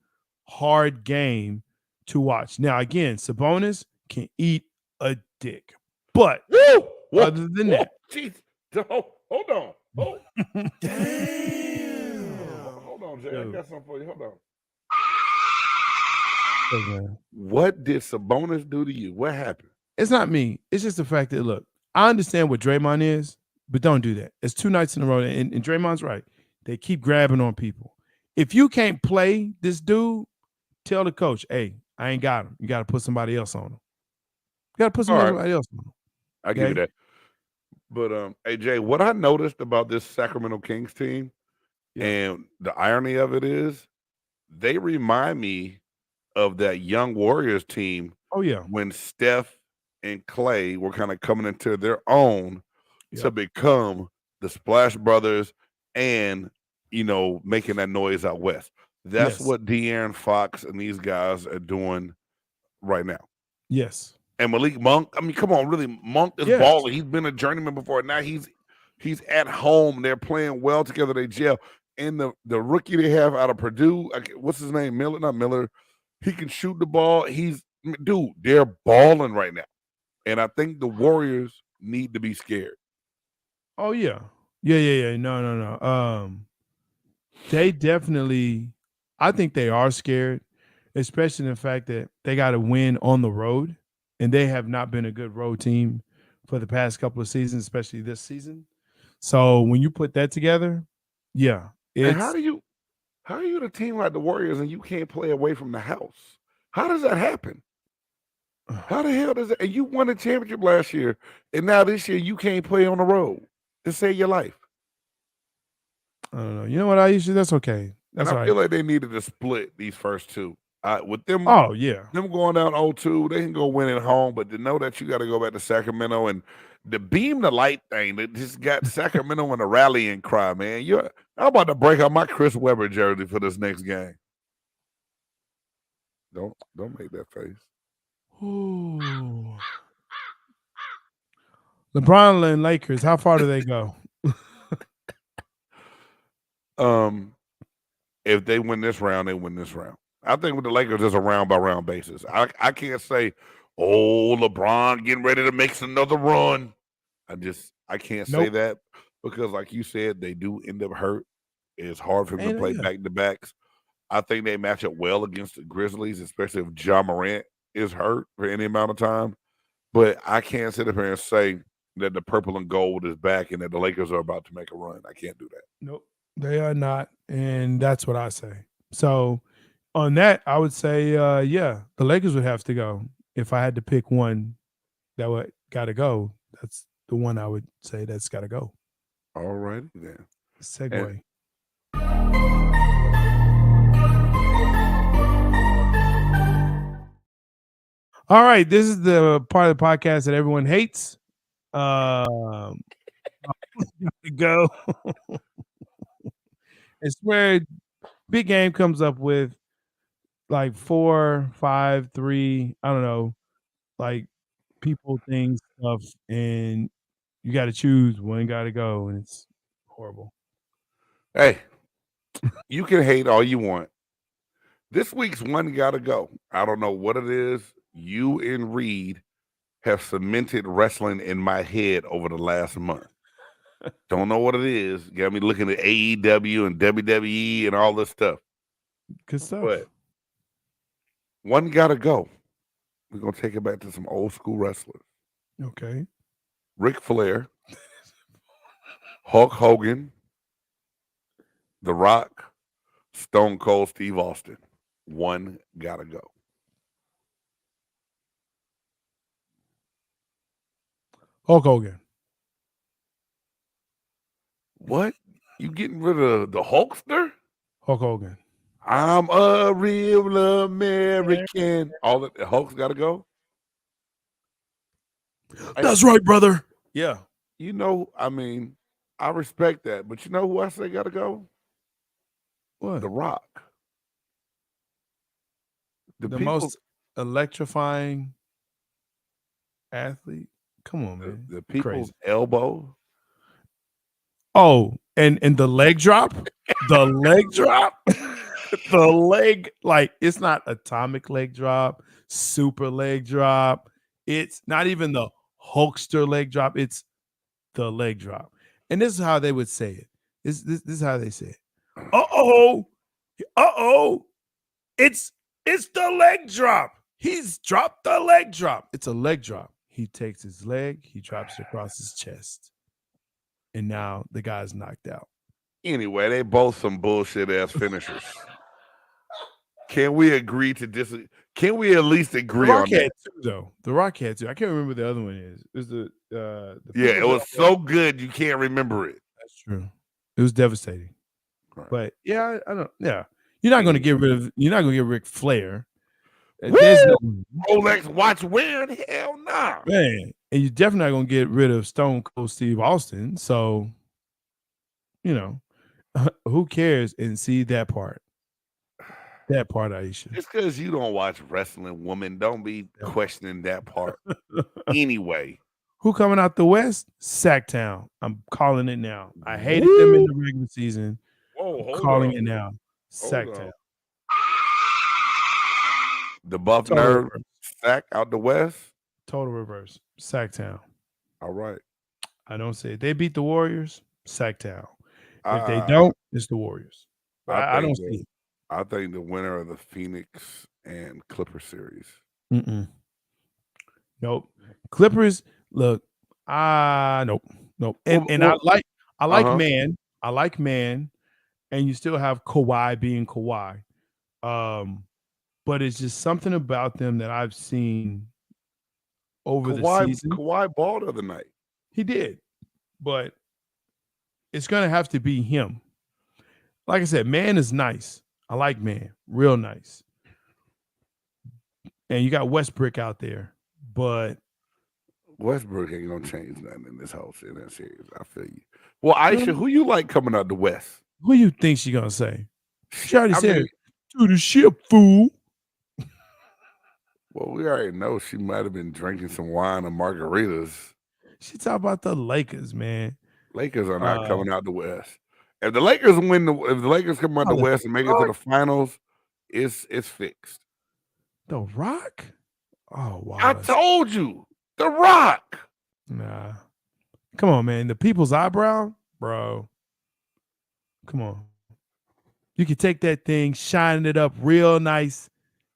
hard game to watch. Now, again, Sabonis can eat a dick. But other than that, geez, hold on. Damn. Hold on, Jay. I got something for you. Hold on. What did Sabonis do to you? What happened? It's not me. It's just the fact that, look, I understand what Draymond is, but don't do that. It's 2 nights in a row, and Draymond's right. They keep grabbing on people. If you can't play this dude, tell the coach, hey, I ain't got him. You got to put somebody else on him. You got to put somebody else on him. I give you that. But hey Jay, what I noticed about this Sacramento Kings team, and the irony of it is, they remind me of that young Warriors team. Oh yeah, when Steph and Clay were kind of coming into their own to become the Splash Brothers, and making that noise out west. That's what De'Aaron Fox and these guys are doing right now. Yes. And Malik Monk, I mean, come on, really, Monk is balling. He's been a journeyman before. Now he's at home. They're playing well together. They gel. And the rookie they have out of Purdue, what's his name? Miller, not Miller. He can shoot the ball. They're balling right now. And I think the Warriors need to be scared. Oh yeah. Yeah. No. They definitely, I think they are scared, especially in the fact that they got to win on the road. And they have not been a good road team for the past couple of seasons, especially this season. So when you put that together, yeah, And it's how are you the team like the Warriors and you can't play away from the house? How does that happen? How the hell does that? And you won a championship last year, and now this year you can't play on the road to save your life. I don't know. You know what, Aisha? That's okay. That's And all I feel right. like they needed to split these first two. With them, Oh yeah, them going down 0-2, they can go win at home, but to know that you got to go back to Sacramento and the beam the light thing that just got Sacramento in a rallying cry, man. I'm about to break out my Chris Webber jersey for this next game. Don't make that face. Ooh. LeBron and Lakers. How far do they go? If they win this round, they win this round. I think with the Lakers, it's a round by round basis. I can't say, oh, LeBron getting ready to make another run. I can't say that because, like you said, they do end up hurt. It's hard for them to play back to backs. I think they match up well against the Grizzlies, especially if Ja Morant is hurt for any amount of time. But I can't sit up here and say that the purple and gold is back and that the Lakers are about to make a run. I can't do that. Nope, they are not, and that's what I say. So on that, I would say, yeah, the Lakers would have to go. If I had to pick one that would got to go, that's the one I would say that's got to go. All righty then. Segue. All right, this is the part of the podcast that everyone hates. Go. It's where Big Game comes up with like 4, 5, 3, I don't know, like people, things, stuff, and you got to choose one. Got to go, and it's horrible. Hey, you can hate all you want. This week's one got to go. I don't know what it is. You and Reed have cemented wrestling in my head over the last month. Don't know what it is. Got me looking at AEW and WWE and all this stuff. Good stuff. But one got to go. We're going to take it back to some old school wrestlers. Okay. Ric Flair, Hulk Hogan, The Rock, Stone Cold Steve Austin. One got to go. Hulk Hogan. What? You getting rid of the Hulkster? Hulk Hogan. I'm a real American. All the Hulk's got to go. That's right, brother. Yeah. You know, I mean, I respect that, but you know who I say got to go? What? The Rock. The most electrifying athlete. Come on, man. The people's Crazy. elbow. Oh, and the leg drop? The leg drop? The leg, like, it's not atomic leg drop, super leg drop. It's not even the Hulkster leg drop. It's the leg drop. And this is how they would say it. This is how they say it. Uh-oh. It's the leg drop. He's dropped the leg drop. It's a leg drop. He takes his leg, he drops it across his chest. And now the guy's knocked out. Anyway, they both some bullshit ass finishers. Can we agree to disagree? Can we at least agree on that? Though the Rock had two. I can't remember what the other one is. It was the it was so good you can't remember it. That's true. It was devastating. Right. But yeah, I don't. Yeah, you're not going to get rid of. You're not going to get Ric Flair. There's no Rolex watch wearing. Hell no, nah. Man. And you're definitely not going to get rid of Stone Cold Steve Austin. So, you know, who cares? And see that part. That part, Aisha. It's because you don't watch wrestling, woman. Don't be questioning that part. Anyway. Who coming out the West? Sacktown. I'm calling it now. I hated them in the regular season. Whoa, calling it now. Sacktown. The Buff Nerve Sack out the West. Total reverse. Sacktown. All right. I don't say it. They beat the Warriors. Sacktown. If they don't, it's the Warriors. I don't see it. I think the winner of the Phoenix and Clippers series. Nope. Clippers. Look. Nope. And I I like Man. I like Man, and you still have Kawhi being Kawhi. But it's just something about them that I've seen over the season. Kawhi balled the other night. He did, but it's gonna have to be him. Like I said, Man is nice. I like Man, real nice. And you got Westbrook out there, but Westbrook ain't gonna change nothing in this whole series. I feel you. Well, Aisha, who you like coming out the West? Who you think she gonna say? She already said, mean, "To the ship, fool." Well, we already know she might have been drinking some wine or margaritas. She talk about the Lakers, man. Lakers are not coming out the West. If the Lakers if the Lakers come out the West and make it to the finals, it's fixed. The Rock? Oh wow! I told you, The Rock. Nah, come on, man. The people's eyebrow, bro. Come on. You can take that thing, shine it up real nice,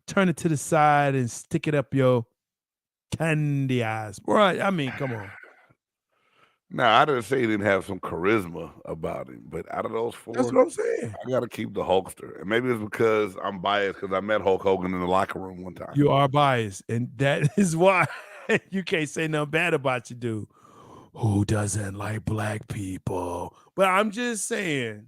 turn it to the side, and stick it up your candy eyes. Right? I mean, come on. Now, I didn't say he didn't have some charisma about him, but out of those four, That's what I'm saying. I got to keep the Hulkster. And maybe it's because I'm biased because I met Hulk Hogan in the locker room one time. You are biased, and that is why you can't say nothing bad about you, dude. Who doesn't like black people? But I'm just saying,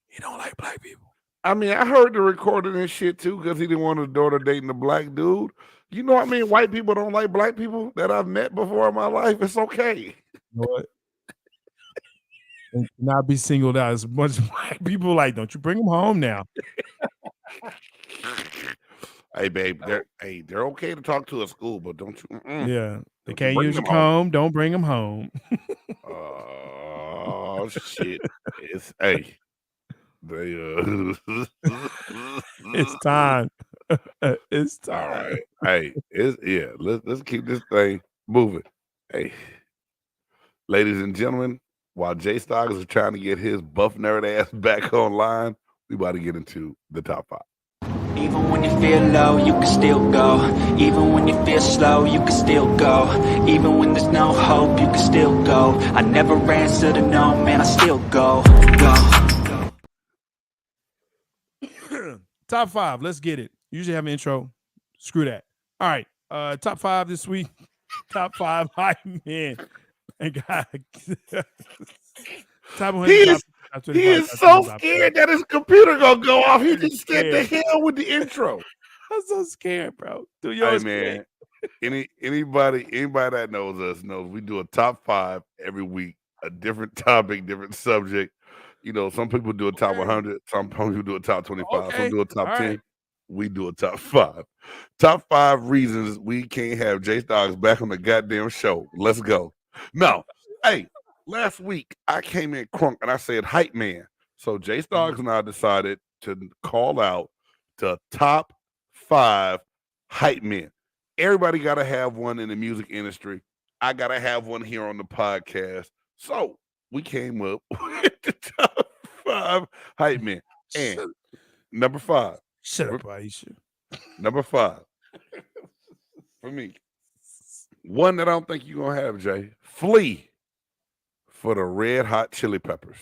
he don't like black people. I mean, I heard the recording and shit too because he didn't want his daughter dating a black dude. You know what I mean? White people don't like black people that I've met before in my life. It's okay. You know what? And not be singled out as much as black people. Like, don't you bring them home now? Hey, babe, they're okay to talk to at school, but don't you? Yeah, they can't use your comb. Don't bring them home. Oh shit! It's it's time. It's time. All right. Hey, let's keep this thing moving. Hey, ladies and gentlemen, while J-Stogs is trying to get his buff nerd ass back online, we about to get into the top 5. Even when you feel low, you can still go. Even when you feel slow, you can still go. Even when there's no hope, you can still go. I never answer to no, man, I still go. Top 5. Let's get it. Usually have an intro. Screw that. All right. Top 5 this week. Top 5 hype men. And God, top 100. He is so scared that his computer gonna go off. He just said the hell with the intro. I'm so scared, bro. Dude, hey man, anybody that knows us knows we do a top 5 every week, a different topic, different subject. You know, some people do a top 100, some people do a top 25, some do a top 10. Right. We do a top 5. Top 5 reasons we can't have J-Stogs back on the goddamn show. Let's go. No, hey, last week I came in crunk and I said hype man. So J-Stogs and I decided to call out the top 5 hype men. Everybody got to have one in the music industry. I got to have one here on the podcast. So we came up with the top 5 hype men. And number 5. Shut up, Aisha. Number 5. For me. One that I don't think you're going to have, Jay. Flea for the Red Hot Chili Peppers.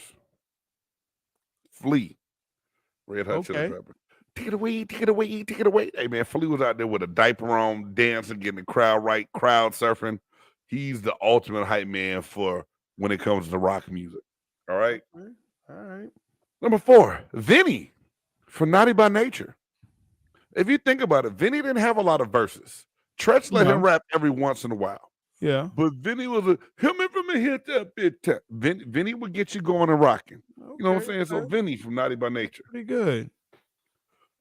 Flea. Red Hot Chili Peppers. Take it away, take it away, take it away. Hey, man, Flea was out there with a diaper on, dancing, getting the crowd right, crowd surfing. He's the ultimate hype man for when it comes to rock music. All right? All right. Number 4, Vinny for Naughty by Nature. If you think about it, Vinny didn't have a lot of verses. Tretch let him rap every once in a while. Yeah. But Vinny was coming from a hit that bit time. Vinny would get you going and rocking. Okay, you know what I'm saying? So Vinny from Naughty by Nature. Pretty good.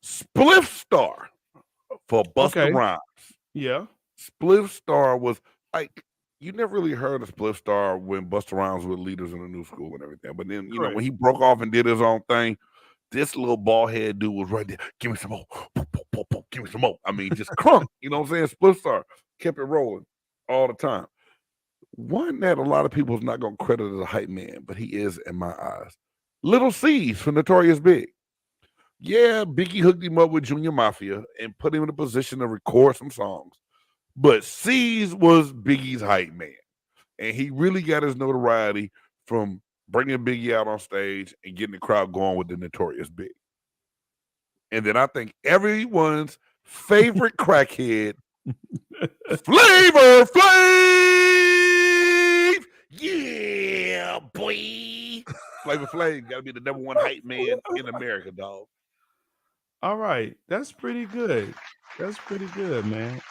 Spliff Star for Busta Rhymes. Yeah. Spliff Star was like, you never really heard of Spliff Star when Busta Rhymes were leaders in the new school and everything. But then, you know, when he broke off and did his own thing, this little bald head dude was right there. Give me some more. Give me some more. I mean, just crunk. You know what I'm saying? Spliff Star kept it rolling all the time. One that a lot of people is not going to credit as a hype man, but he is in my eyes. Little C's from Notorious Big. Yeah, Biggie hooked him up with Junior Mafia and put him in a position to record some songs. But C's was Biggie's hype man. And he really got his notoriety from bringing Biggie out on stage and getting the crowd going with the Notorious Big. And then I think everyone's favorite crackhead, Flavor Flav. Yeah, boy. Flavor Flav got to be the number one hype man in America, dog. All right. That's pretty good. That's pretty good, man.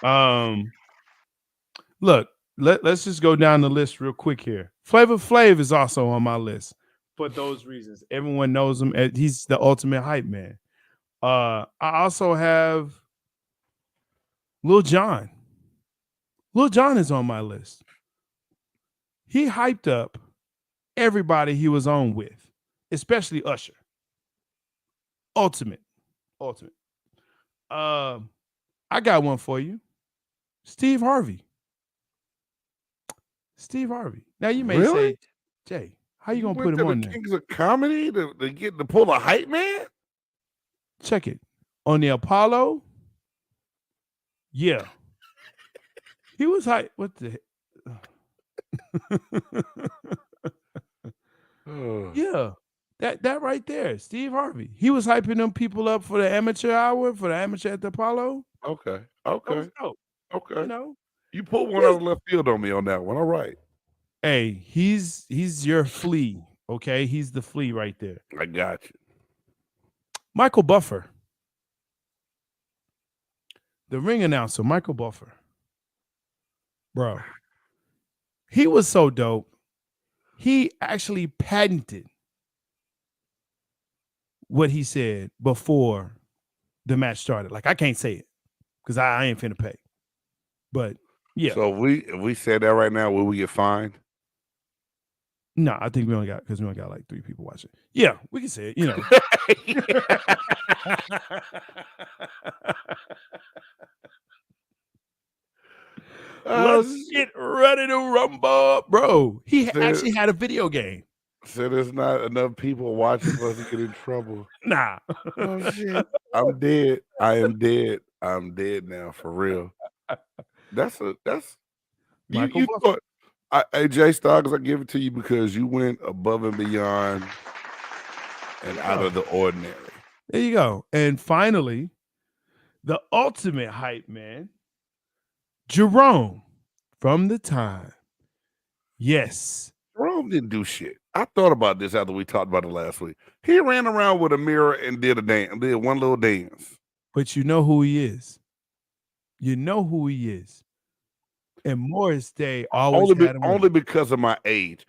Look, let's just go down the list real quick here. Flavor Flav is also on my list for those reasons. Everyone knows him. He's the ultimate hype man. I also have Lil Jon. Lil Jon is on my list. He hyped up everybody he was on with, especially Usher. Ultimate. I got one for you. Steve Harvey. Now you may say, Jay, how you gonna put him on there? Kings of Comedy to pull a hype man? Check it. On the Apollo. Yeah. He was hype. What the Yeah. That right there. Steve Harvey. He was hyping them people up for the amateur hour, for the amateur at the Apollo. Okay. That was dope. Okay. You know? You pulled one out of left field on me on that one. All right. Hey, he's your flea. Okay. He's the flea right there. I got you. Michael Buffer. The ring announcer, Michael Buffer. Bro. He was so dope. He actually patented what he said before the match started. Like, I can't say it because I ain't finna pay. But yeah. So if we said that right now, will we get fined? No, I think we only got like 3 people watching. Yeah, we can say it, you know. Let's get ready to rumble, bro. He actually had a video game. So there's not enough people watching for us to get in trouble. Nah. Oh shit. I'm dead. I am dead. I'm dead now for real. That's Michael you thought hey J-Stogs, I give it to you because you went above and beyond and out of the ordinary. There you go. And finally, the ultimate hype man, Jerome from The Time. Yes. Jerome didn't do shit. I thought about this after we talked about it last week. He ran around with a mirror and did one little dance. But you know who he is. You know who he is. And Morris Day always only because of my age.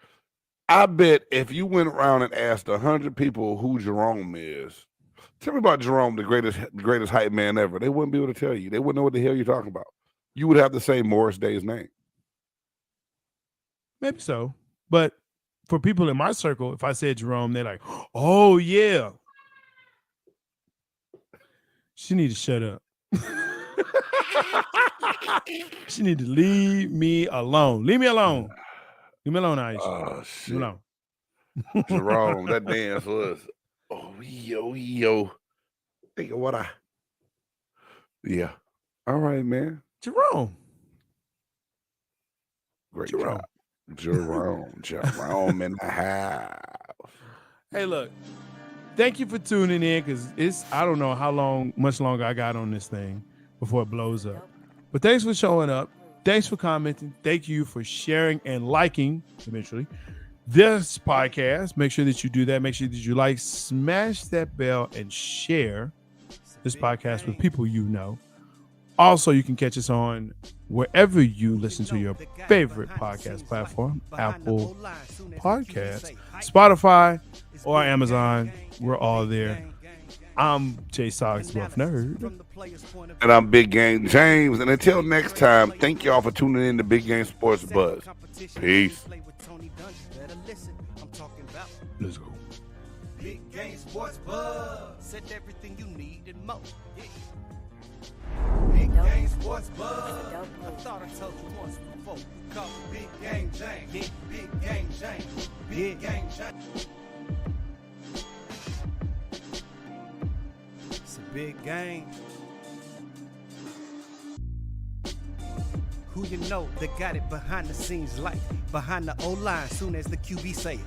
I bet if you went around and asked 100 people who Jerome is, tell me about Jerome, the greatest hype man ever. They wouldn't be able to tell you. They wouldn't know what the hell you're talking about. You would have to say Morris Day's name. Maybe so. But for people in my circle, if I said Jerome, they're like, oh, yeah. She need to shut up. She need to leave me alone. Leave me alone. Leave me alone, Aisha. Oh, shit. Leave me alone. Jerome, that dance was, yo. Think of what yeah. All right, man. Jerome. Great job. Jerome in the house. Hey, look. Thank you for tuning in because I don't know much longer I got on this thing before it blows up. But thanks for showing up. Thanks for commenting. Thank you for sharing and liking eventually this podcast. Make sure that you do that. Make sure that you like, smash that bell, and share this podcast with people you know. Also, you can catch us on wherever you listen to your favorite podcast platform, Apple Podcasts, Spotify, or Amazon. We're all there. I'm J-Stogs, Buff Nerd. And I'm Big Game James. And until next time, thank y'all for tuning in to Big Game Sports Buzz. Peace. Let's go. Big Game Sports Buzz. Said everything you need and more. Yeah. Big Game Sports Buzz. I thought I told you once before. Call Big Game James. Yeah. Big Game James. Big Game James. It's a big game. Who you know that got it behind the scenes, like behind the O-line, soon as the QB say